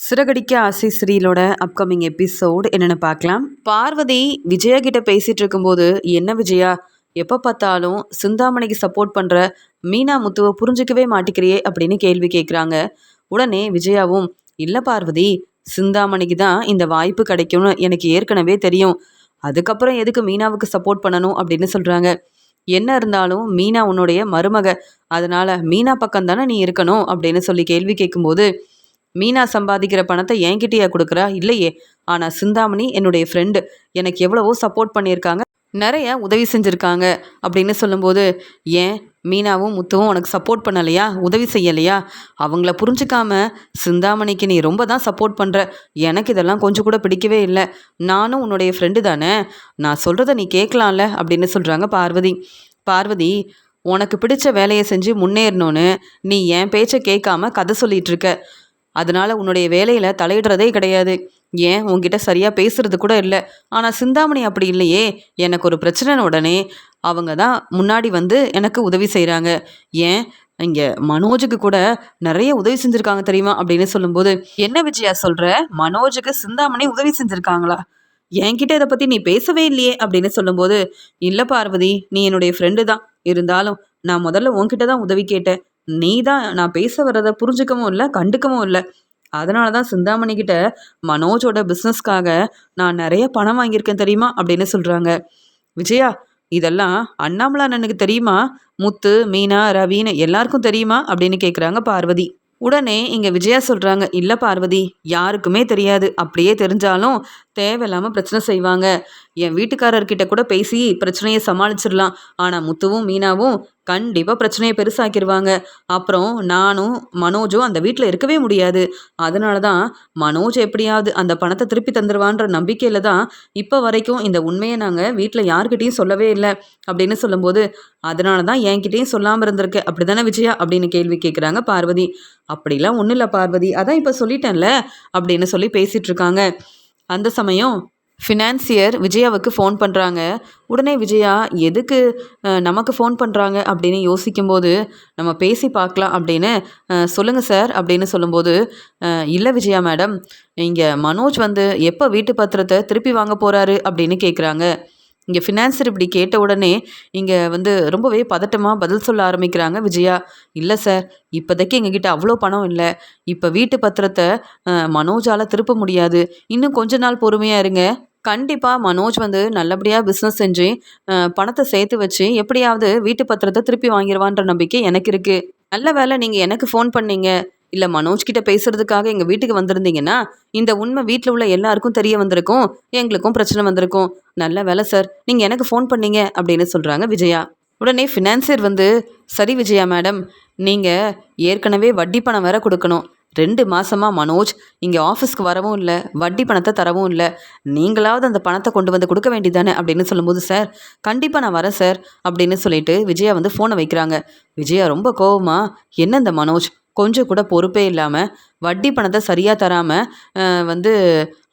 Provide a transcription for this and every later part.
சிறகடிக்க ஆசை சீரியலோட upcoming episode என்னென்னு பார்க்கலாம். பார்வதி விஜயா கிட்ட பேசிட்டு இருக்கும்போது, என்ன விஜயா, எப்போ பார்த்தாலும் சிந்தாமணிக்கு சப்போர்ட் பண்ணுற மீனா முத்துவை புரிஞ்சிக்கவே மாட்டிக்கிறியே அப்படின்னு கேள்வி கேட்குறாங்க. உடனே விஜயாவும், இல்லை பார்வதி, சிந்தாமணிக்கு தான் இந்த வாய்ப்பு கிடைக்கும்னு எனக்கு ஏற்கனவே தெரியும். அதுக்கப்புறம் எதுக்கு மீனாவுக்கு சப்போர்ட் பண்ணணும் அப்படின்னு சொல்கிறாங்க. என்ன இருந்தாலும் மீனா உன்னுடைய மருமக, அதனால மீனா பக்கம் தானே நீ இருக்கணும் அப்படின்னு சொல்லி கேள்வி கேட்கும்போது, மீனா சம்பாதிக்கிற பணத்தை என்கிட்டயா கொடுக்குறா? இல்லையே. ஆனால் சிந்தாமணி என்னுடைய ஃப்ரெண்டு, எனக்கு எவ்வளவோ சப்போர்ட் பண்ணியிருக்காங்க, நிறைய உதவி செஞ்சுருக்காங்க அப்படின்னு சொல்லும்போது, ஏன் மீனாவும் முத்துவும் உனக்கு சப்போர்ட் பண்ணலையா, உதவி செய்யலையா? அவங்கள புரிஞ்சுக்காம சிந்தாமணிக்கு நீ ரொம்ப தான் சப்போர்ட் பண்ணுற. எனக்கு இதெல்லாம் கொஞ்சம் கூட பிடிக்கவே இல்லை. நானும் உன்னுடைய ஃப்ரெண்டு தானே, நான் சொல்கிறத நீ கேட்கலாம்ல அப்படின்னு சொல்கிறாங்க பார்வதி. பார்வதி, உனக்கு பிடிச்ச வேலையை செஞ்சு முன்னேறணும்னு நீ என் பேச்சை கேட்காம கதை சொல்லிட்டு இருக்க. அதனால உன்னுடைய வேலையில் தலையிடுறதே கிடையாது. ஏன் உன்கிட்ட சரியாக பேசுறது கூட இல்லை. ஆனால் சிந்தாமணி அப்படி இல்லையே. எனக்கு ஒரு பிரச்சனை உடனே அவங்க தான் முன்னாடி வந்து எனக்கு உதவி செய்கிறாங்க. ஏன் இங்கே மனோஜுக்கு கூட நிறைய உதவி செஞ்சுருக்காங்க தெரியுமா அப்படின்னு சொல்லும்போது, என்ன விஜயா சொல்கிற? மனோஜுக்கு சிந்தாமணி உதவி செஞ்சுருக்காங்களா? என்கிட்ட இதை பற்றி நீ பேசவே இல்லையே அப்படின்னு சொல்லும்போது, இல்லை பார்வதி, நீ என்னுடைய ஃப்ரெண்டு தான். இருந்தாலும் நான் முதல்ல உன்கிட்ட தான் உதவி கேட்டேன். நீ தான் நான் பேச வர்றதை புரிஞ்சுக்கவும் இல்லை, கண்டுக்கவும் இல்லை. அதனால தான் சிந்தாமணிக்கிட்ட மனோஜோட பிஸ்னஸ்க்காக நான் நிறைய பணம் வாங்கியிருக்கேன் தெரியுமா அப்படின்னு சொல்கிறாங்க. விஜயா, இதெல்லாம் அண்ணாமலா அண்ணனுக்கு தெரியுமா? முத்து, மீனா, ரவின்னு எல்லாருக்கும் தெரியுமா அப்படின்னு கேட்குறாங்க பார்வதி. உடனே இங்கே விஜயா சொல்கிறாங்க, இல்லை பார்வதி, யாருக்குமே தெரியாது. அப்படியே தெரிஞ்சாலும் தேவையில்லாமல் பிரச்சனை செய்வாங்க. என் வீட்டுக்காரர்கிட்ட கூட பேசி பிரச்சனையை சமாளிச்சிடலாம். ஆனால் முத்துவும் மீனாவும் கண்டிப்பாக பிரச்சனையை பெருசாக்கிடுவாங்க. அப்புறம் நானும் மனோஜும் அந்த வீட்டில் இருக்கவே முடியாது. அதனால தான் மனோஜ் எப்படியாவது அந்த பணத்தை திருப்பி தந்துடுவான்ற நம்பிக்கையில் தான் இப்போ வரைக்கும் இந்த உண்மையை நாங்கள் வீட்டில் யார்கிட்டையும் சொல்லவே இல்லை அப்படின்னு சொல்லும்போது, அதனால தான் என்கிட்டையும் சொல்லாமல் இருந்திருக்கு. அப்படி தானே விஜயா அப்படின்னு கேள்வி கேட்குறாங்க பார்வதி. அப்படிலாம் ஒன்றும் இல்லை பார்வதி, அதான் இப்போ சொல்லிட்டேன்ல அப்படின்னு சொல்லி பேசிகிட்டு இருக்காங்க. அந்த சமயம் ஃபினான்சியர் விஜயாவுக்கு ஃபோன் பண்ணுறாங்க. உடனே விஜயா எதுக்கு நமக்கு ஃபோன் பண்ணுறாங்க அப்படின்னு யோசிக்கும்போது, நம்ம பேசி பார்க்கலாம் அப்படின்னு, சொல்லுங்கள் சார் அப்படின்னு சொல்லும்போது, இல்லை விஜயா மேடம், இங்கே மனோஜ் வந்து எப்போ வீட்டு பத்திரத்தை திருப்பி வாங்க போகிறாரு அப்படின்னு கேட்குறாங்க. இங்கே ஃபினான்சர் இப்படி கேட்ட உடனே இங்கே வந்து ரொம்பவே பதட்டமாக பதில் சொல்ல ஆரம்பிக்கிறாங்க விஜயா. இல்லை சார், இப்போதைக்கு எங்ககிட்ட அவ்வளோ பணம் இல்லை. இப்போ வீட்டு பத்திரத்தை மனோஜால் திருப்ப முடியாது. இன்னும் கொஞ்ச நாள் பொறுமையாக இருங்க. கண்டிப்பாக மனோஜ் வந்து நல்லபடியாக பிஸ்னஸ் செஞ்சு பணத்தை சேர்த்து வச்சு எப்படியாவது வீட்டு பத்திரத்தை திருப்பி வாங்கிடுவான்ற நம்பிக்கை எனக்கு இருக்குது. நல்ல வேளை நீங்கள் எனக்கு ஃபோன் பண்ணீங்க. இல்லை மனோஜ் கிட்ட பேசுறதுக்காக எங்கள் வீட்டுக்கு வந்திருந்தீங்கன்னா இந்த உண்மை வீட்டில் உள்ள எல்லாருக்கும் தெரிய வந்திருக்கும், எங்களுக்கும் பிரச்சனை வந்திருக்கும். நல்ல வேலை சார் நீங்கள் எனக்கு ஃபோன் பண்ணீங்க அப்படின்னு சொல்கிறாங்க விஜயா. உடனே ஃபினான்சியர் வந்து, சரி விஜயா மேடம், நீங்கள் ஏற்கனவே வட்டி பணம் வேற கொடுக்கணும். 2 மாதமாக மனோஜ் இங்கே ஆஃபீஸ்க்கு வரவும் இல்லை, வட்டி பணத்தை தரவும் இல்லை. நீங்களாவது அந்த பணத்தை கொண்டு வந்து கொடுக்க வேண்டியதானே அப்படின்னு சொல்லும்போது, சார் கண்டிப்பாக நான் வரேன் சார் அப்படின்னு சொல்லிட்டு விஜயா வந்து ஃபோனை வைக்கிறாங்க. விஜயா ரொம்ப கோவமா, என்ன இந்த மனோஜ் கொஞ்சம் கூட பொறுப்பே இல்லாமல் வட்டி பணத்தை சரியாக தராமல் வந்து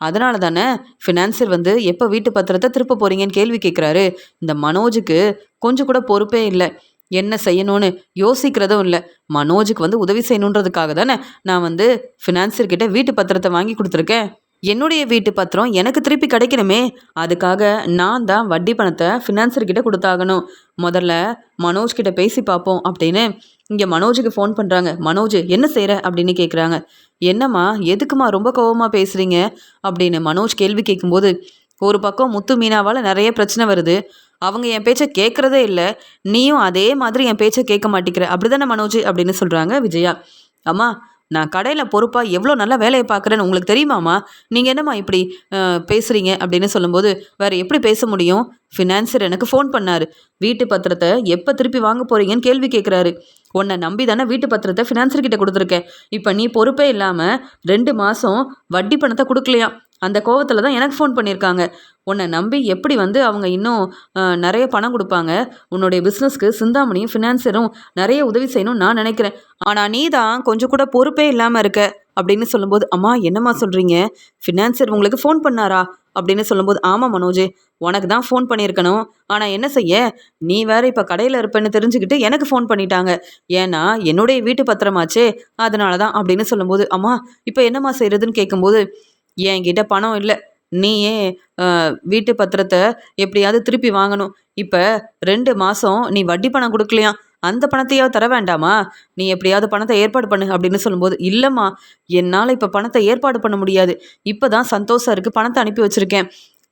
அதனால தானே ஃபினான்சியர் வந்து எப்போ வீட்டு பத்திரத்தை திருப்ப போகிறீங்கன்னு கேள்வி கேட்குறாரு. இந்த மனோஜுக்கு கொஞ்சம் கூட பொறுப்பே இல்லை, என்ன செய்யணும்னு யோசிக்கிறதும் இல்லை. மனோஜுக்கு வந்து உதவி செய்யணுன்றதுக்காக தானே நான் வந்து ஃபினான்சியர்கிட்ட வீட்டு பத்திரத்தை வாங்கி கொடுத்துருக்கேன். என்னுடைய வீட்டு பத்திரம் எனக்கு திருப்பி கிடைக்கணுமே, அதுக்காக நான் தான் வட்டி பணத்தை ஃபினான்சர்கிட்ட கொடுத்தாகணும். முதல்ல மனோஜ் கிட்ட பேசி பார்ப்போம் அப்படின்னு இங்கே மனோஜுக்கு ஃபோன் பண்ணுறாங்க. மனோஜ் என்ன செய்கிற அப்படின்னு கேட்குறாங்க. என்னம்மா, எதுக்குமா ரொம்ப கோவமாக பேசுகிறீங்க அப்படின்னு மனோஜ் கேள்வி கேட்கும்போது, ஒரு பக்கம் முத்து மீனாவால் நிறைய பிரச்சனை வருது, அவங்க என் பேச்சை கேட்குறதே இல்லை, நீயும் அதே மாதிரி என் பேச்சை கேட்க மாட்டேங்கிற, அப்படி தானே மனோஜ் அப்படின்னு சொல்கிறாங்க விஜயா. அம்மா, நான் கடையில் பொறுப்பாக எவ்வளோ நல்லா வேலையை பார்க்குறேன்னு உங்களுக்கு தெரியுமாம்மா, நீங்கள் என்னம்மா இப்படி பேசுகிறீங்க அப்படின்னு சொல்லும்போது, வேறு எப்படி பேச முடியும்? ஃபினான்சியர் எனக்கு ஃபோன் பண்ணார், வீட்டு பத்திரத்தை எப்போ திருப்பி வாங்க போகிறீங்கன்னு கேள்வி கேட்குறாரு. உன்னை நம்பி தானே வீட்டு பத்திரத்தை ஃபினான்சியர்கிட்ட கொடுத்துருக்கேன். இப்போ நீ பொறுப்பே இல்லாமல் 2 மாதம் வட்டி பணத்தை கொடுக்கலையாம். அந்த கோவத்தில் தான் எனக்கு ஃபோன் பண்ணியிருக்காங்க. உன்னை நம்பி எப்படி வந்து அவங்க இன்னும் நிறைய பணம் கொடுப்பாங்க. உன்னுடைய பிஸ்னஸ்க்கு சிந்தாமணியும் ஃபினான்சரும் நிறைய உதவி செய்யணும்னு நான் நினைக்கிறேன். ஆனால் நீ தான் கொஞ்சம் கூட பொறுப்பே இல்லாமல் இருக்க அப்படின்னு சொல்லும்போது, அம்மா என்னம்மா சொல்கிறீங்க? ஃபினான்சர் உங்களுக்கு ஃபோன் பண்ணாரா அப்படின்னு சொல்லும்போது, ஆமாம் மனோஜ், உனக்கு தான் ஃபோன் பண்ணியிருக்கணும். ஆனால் என்ன செய்ய, நீ வேற இப்போ கடையில் இருப்பேன்னு தெரிஞ்சுக்கிட்டு எனக்கு ஃபோன் பண்ணிட்டாங்க. ஏன்னா என்னுடைய வீட்டு பத்திரமாச்சே, அதனால தான் அப்படின்னு சொல்லும்போது, அம்மா இப்போ என்னம்மா செய்கிறதுன்னு கேட்கும்போது, என்கிட்ட பணம் இல்லை. நீயே வீட்டு பத்திரத்தை எப்படியாவது திருப்பி வாங்கணும். இப்போ 2 மாதம் நீ வட்டி பணம் கொடுக்கலையாம். அந்த பணத்தையாவது தர வேண்டாமா? நீ எப்படியாவது பணத்தை ஏற்பாடு பண்ணு அப்படின்னு சொல்லும்போது, இல்லைம்மா, என்னால் இப்போ பணத்தை ஏற்பாடு பண்ண முடியாது. இப்போ தான் சந்தோஷம் இருக்குது, பணத்தை அனுப்பி வச்சுருக்கேன்.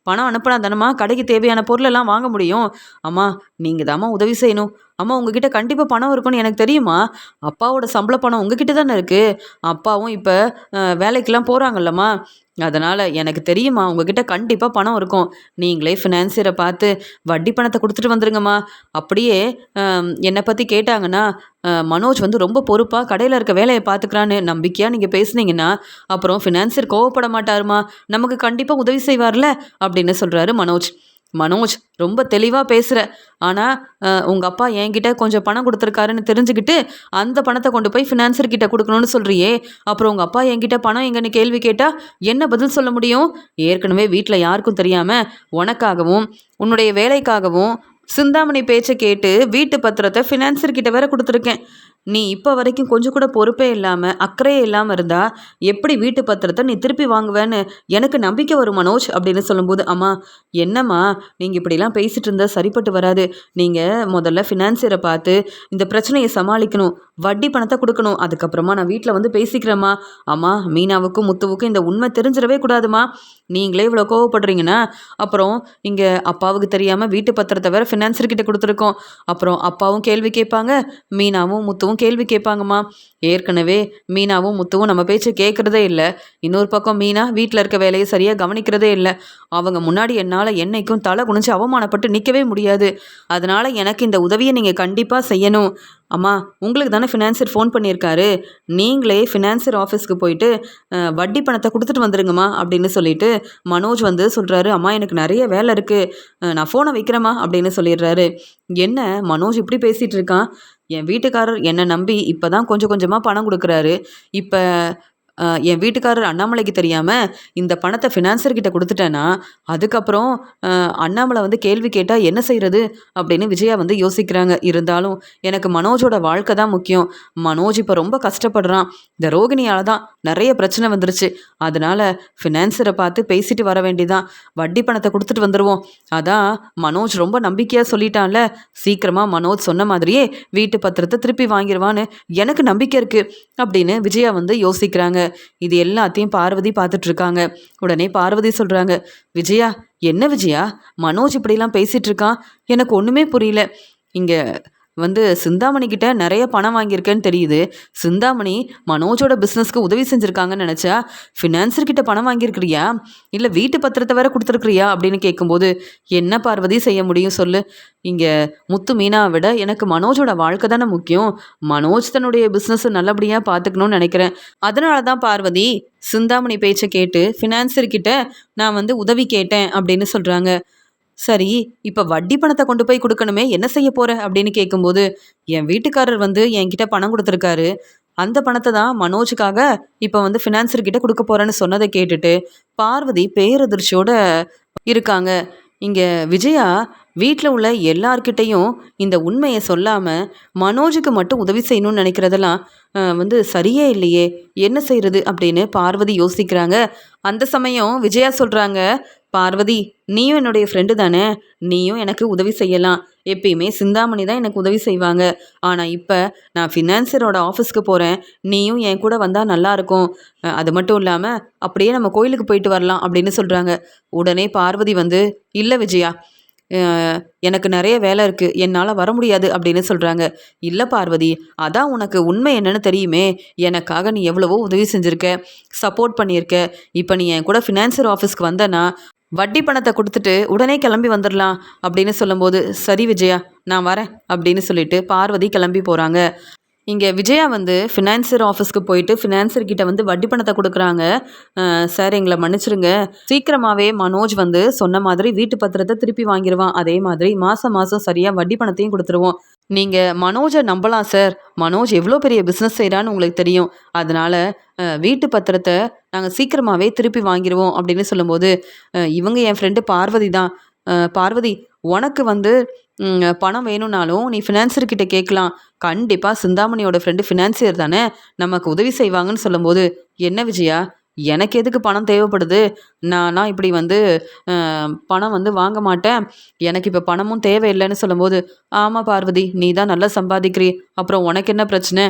பணம் அனுப்புனா தானம்மா கடைக்கு தேவையான பொருளெல்லாம் வாங்க முடியும். அம்மா நீங்கள் தாம்மா உதவி செய்யணும். அம்மா உங்ககிட்ட கண்டிப்பாக பணம் இருக்குன்னு எனக்கு தெரியுமா? அப்பாவோட சம்பள பணம் உங்ககிட்ட தானே இருக்குது. அப்பாவும் இப்போ வேலைக்கெல்லாம் போகிறாங்கல்லம்மா. அதனால் எனக்கு தெரியுமா உங்ககிட்ட கண்டிப்பாக பணம் இருக்கும். நீங்களே ஃபினான்சியரை பார்த்து வட்டி பணத்தை கொடுத்துட்டு வந்துருங்கம்மா. அப்படியே என்னை பற்றி கேட்டாங்கன்னா, மனோஜ் வந்து ரொம்ப பொறுப்பாக கடையில் இருக்க வேலையை பார்த்துக்கிறான்னு நம்பிக்கையாக நீங்கள் பேசுனீங்கன்னா, அப்புறம் ஃபினான்சியர் கோவப்பட மாட்டாருமா, நமக்கு கண்டிப்பாக உதவி செய்வார்ல அப்படின்னு சொல்கிறாரு மனோஜ். மனோஜ் ரொம்ப தெளிவாக பேசுகிற, ஆனால் உங்கள் அப்பா என்கிட்ட கொஞ்சம் பணம் கொடுத்துருக்காருன்னு தெரிஞ்சுக்கிட்டு அந்த பணத்தை கொண்டு போய் ஃபினான்சர்கிட்ட கொடுக்கணும்னு சொல்கிறியே, அப்புறம் உங்கள் அப்பா என்கிட்ட பணம் எங்கன்னு கேள்வி கேட்டால் என்ன பதில் சொல்ல முடியும்? ஏற்கனவே வீட்டில் யாருக்கும் தெரியாமல் உனக்காகவும் உன்னுடைய வேலைக்காகவும் சிந்தாமணி பேச்சை கேட்டு வீட்டு பத்திரத்தை ஃபினான்சர்கிட்ட வேற கொடுத்துருக்கேன். நீ இப்போ வரைக்கும் கொஞ்சம் கூட பொறுப்பே இல்லாமல் அக்கறையே இல்லாமல் இருந்தா எப்படி வீட்டு பத்திரத்தை நீ திருப்பி வாங்குவேன்னு எனக்கு நம்பிக்கை வரும் மனோஜ் அப்படின்னு சொல்லும்போது, அம்மா என்னம்மா நீங்கள் இப்படிலாம் பேசிகிட்டு இருந்தால் சரிப்பட்டு வராது. நீங்கள் முதல்ல ஃபினான்சியரை பார்த்து இந்த பிரச்சனையை சமாளிக்கணும், வட்டி பணத்தை கொடுக்கணும். அதுக்கப்புறமா நான் வீட்டில் வந்து பேசிக்கிறேம்மா. அம்மா மீனாவுக்கும் முத்துவுக்கும் இந்த உண்மை தெரிஞ்சிடவே கூடாதுமா. நீங்களே இவ்வளோ கோவப்படுறீங்கன்னா அப்புறம் இங்கே அப்பாவுக்கு தெரியாமல் வீட்டு பத்திரத்தை வேற ஃபினான்சர்கிட்ட கொடுத்துருக்கோம். அப்புறம் அப்பாவும் கேள்வி கேட்பாங்க, மீனாவும் முத்துவும் கேள்வி கேட்பாங்கம்மா. ஏற்கனவே மீனாவும் முத்துவும் நம்ம பேச்சு கேட்குறதே இல்லை. இன்னொரு பக்கம் மீனா வீட்டில் இருக்க வேலையை சரியாக கவனிக்கிறதே இல்லை. அவங்க முன்னாடி என்னால் என்னைக்கும் தலை குனிஞ்சு அவமானப்பட்டு நிற்கவே முடியாது. அதனால் எனக்கு இந்த உதவியை நீங்கள் கண்டிப்பாக செய்யணும். அம்மா உங்களுக்கு தானே ஃபினான்சர் ஃபோன் பண்ணியிருக்காரு, நீங்களே ஃபினான்சர் ஆஃபீஸ்க்கு போயிட்டு வட்டி பணத்தை கொடுத்துட்டு வந்துருங்கம்மா அப்படின்னு சொல்லிட்டு மனோஜ் வந்து சொல்கிறாரு, அம்மா எனக்கு நிறைய வேலை இருக்குது, நான் ஃபோனை வைக்கிறேம்மா அப்படின்னு சொல்லிடுறாரு. என்ன மனோஜ் இப்படி பேசிகிட்டு இருக்கான்? என் வீட்டுக்காரர் என்னை நம்பி இப்போ தான் கொஞ்சம் கொஞ்சமாக பணம் கொடுக்குறாரு. இப்போ என் வீட்டுக்காரர் அண்ணாமலைக்கு தெரியாமல் இந்த பணத்தை ஃபினான்சர்கிட்ட கொடுத்துட்டேன்னா அதுக்கப்புறம் அண்ணாமலை வந்து கேள்வி கேட்டால் என்ன செய்கிறது அப்படின்னு விஜயா வந்து யோசிக்கிறாங்க. இருந்தாலும் எனக்கு மனோஜோட வாழ்க்கை தான் முக்கியம். மனோஜ் இப்போ ரொம்ப கஷ்டப்படுறான். இந்த ரோகிணியால் தான் நிறைய பிரச்சனை வந்துருச்சு. அதனால் ஃபினான்சரை பார்த்து பேசிட்டு வர வேண்டிதான். வட்டி பணத்தை கொடுத்துட்டு வந்துடுவோம். அதான் மனோஜ் ரொம்ப நம்பிக்கையாக சொல்லிட்டான்ல, சீக்கிரமாக மனோஜ் சொன்ன மாதிரியே வீட்டு பத்திரத்தை திருப்பி வாங்கிடுவான்னு எனக்கு நம்பிக்கை இருக்குது அப்படின்னு விஜயா வந்து யோசிக்கிறாங்க. இது எல்லாத்தையும் பார்வதி பார்த்துட்டு இருக்காங்க. உடனே பார்வதி சொல்றாங்க, விஜயா என்ன விஜயா, மனோஜ் இப்படிலாம் பேசிட்டு இருக்கான், எனக்கு ஒண்ணுமே புரியல. இங்க வந்து சிந்தாமணி கிட்ட நிறைய பணம் வாங்கியிருக்கேன்னு தெரியுது. சிந்தாமணி மனோஜோட பிஸ்னஸ்க்கு உதவி செஞ்சுருக்காங்கன்னு நினச்சா ஃபினான்சர் கிட்ட பணம் வாங்கியிருக்கிறியா, இல்லை வீட்டு பத்திரத்தை வேற கொடுத்துருக்குறியா அப்படின்னு கேட்கும்போது, என்ன பார்வதி செய்ய முடியும் சொல்லு. இங்கே முத்து மீனாவை விட எனக்கு மனோஜோட வாழ்க்கை தானே முக்கியம். மனோஜ் தன்னுடைய பிஸ்னஸை நல்லபடியாக பார்த்துக்கணும்னு நினைக்கிறேன். அதனால தான் பார்வதி சிந்தாமணி பேச்சை கேட்டு ஃபினான்சர்கிட்ட நான் வந்து உதவி கேட்டேன் அப்படின்னு சொல்கிறாங்க. சரி, இப்போ வட்டி பணத்தை கொண்டு போய் கொடுக்கணுமே, என்ன செய்ய போற அப்படின்னு கேட்கும்போது, என் வீட்டுக்காரர் வந்து என்கிட்ட பணம் கொடுத்துருக்காரு, அந்த பணத்தை தான் மனோஜுக்காக இப்போ வந்து ஃபினான்சர்கிட்ட கொடுக்க போறேன்னு சொன்னதை கேட்டுட்டு பார்வதி பேரதிர்ச்சியோட இருக்காங்க. இங்கே விஜயா வீட்டில் உள்ள எல்லார்கிட்டையும் இந்த உண்மையை சொல்லாமல் மனோஜுக்கு மட்டும் உதவி செய்யணும்னு நினைக்கிறதெல்லாம் வந்து சரியே இல்லையே, என்ன செய்கிறது அப்படின்னு பார்வதி யோசிக்கிறாங்க. அந்த சமயம் விஜயா சொல்கிறாங்க, பார்வதி நீயும் என்னுடைய ஃப்ரெண்டு தானே, நீயும் எனக்கு உதவி செய்யலாம். எப்பயுமே சிந்தாமணி தான் எனக்கு உதவி செய்வாங்க. ஆனால் இப்போ நான் ஃபினான்சரோட ஆஃபீஸ்க்கு போகிறேன், நீயும் என் கூட வந்தால் நல்லாயிருக்கும். அது மட்டும் இல்லாமல் அப்படியே நம்ம கோயிலுக்கு போயிட்டு வரலாம் அப்படின்னு சொல்கிறாங்க. உடனே பார்வதி வந்து, இல்லை விஜயா, எனக்கு நிறைய வேலை இருக்குது, என்னால் வர முடியாது அப்படின்னு சொல்கிறாங்க. இல்லை பார்வதி, அதான் உனக்கு உண்மை என்னன்னு தெரியுமே, எனக்காக நீ எவ்வளவோ உதவி செஞ்சுருக்க, சப்போர்ட் பண்ணியிருக்க. இப்போ நீ என் கூட ஃபினான்சர் ஆஃபீஸ்க்கு வந்தனா வட்டி பணத்தை கொடுத்துட்டு உடனே கிளம்பி வந்துடலாம் அப்படின்னு சொல்லும்போது, சரி விஜயா நான் வரேன் அப்படின்னு சொல்லிட்டு பார்வதி கிளம்பி போகிறாங்க. இங்கே விஜயா வந்து ஃபினான்சியர் ஆஃபீஸ்க்கு போயிட்டு ஃபினான்சியர் கிட்ட வந்து வட்டி பணத்தை கொடுக்குறாங்க. சார் எங்களை மன்னிச்சிருங்க, சீக்கிரமாகவே மனோஜ் வந்து சொன்ன மாதிரி வீட்டு பத்திரத்தை திருப்பி வாங்கிடுவான், அதே மாதிரி மாதம் மாதம் சரியாக வட்டி பணத்தையும் கொடுத்துருவோம். நீங்கள் மனோஜை நம்பலாம் சார், மனோஜ் எவ்வளோ பெரிய பிஸ்னஸ் செய்கிறான்னு உங்களுக்கு தெரியும், அதனால் வீட்டு பத்திரத்தை நாங்கள் சீக்கிரமாகவே திருப்பி வாங்கிடுவோம் அப்படின்னு சொல்லும்போது, இவங்க என் ஃப்ரெண்டு பார்வதி தான். பார்வதி, உனக்கு வந்து பணம் வேணும்னாலும் நீ ஃபினான்சியர்கிட்ட கேட்கலாம், கண்டிப்பாக சிந்தாமணியோட ஃப்ரெண்டு ஃபினான்சியர் தானே, நமக்கு உதவி செய்வாங்கன்னு சொல்லும்போது, என்ன விஜயா, எனக்கு எதுக்கு பணம் தேவைப்படுது, நானா இப்படி வந்து பணம் வந்து வாங்க மாட்டேன், எனக்கு இப்போ பணமும் தேவையில்லைன்னு சொல்லும்போது, ஆமாம் பார்வதி, நீ தான் நல்லா சம்பாதிக்கிறீ, அப்புறம் உனக்கு என்ன பிரச்சனை,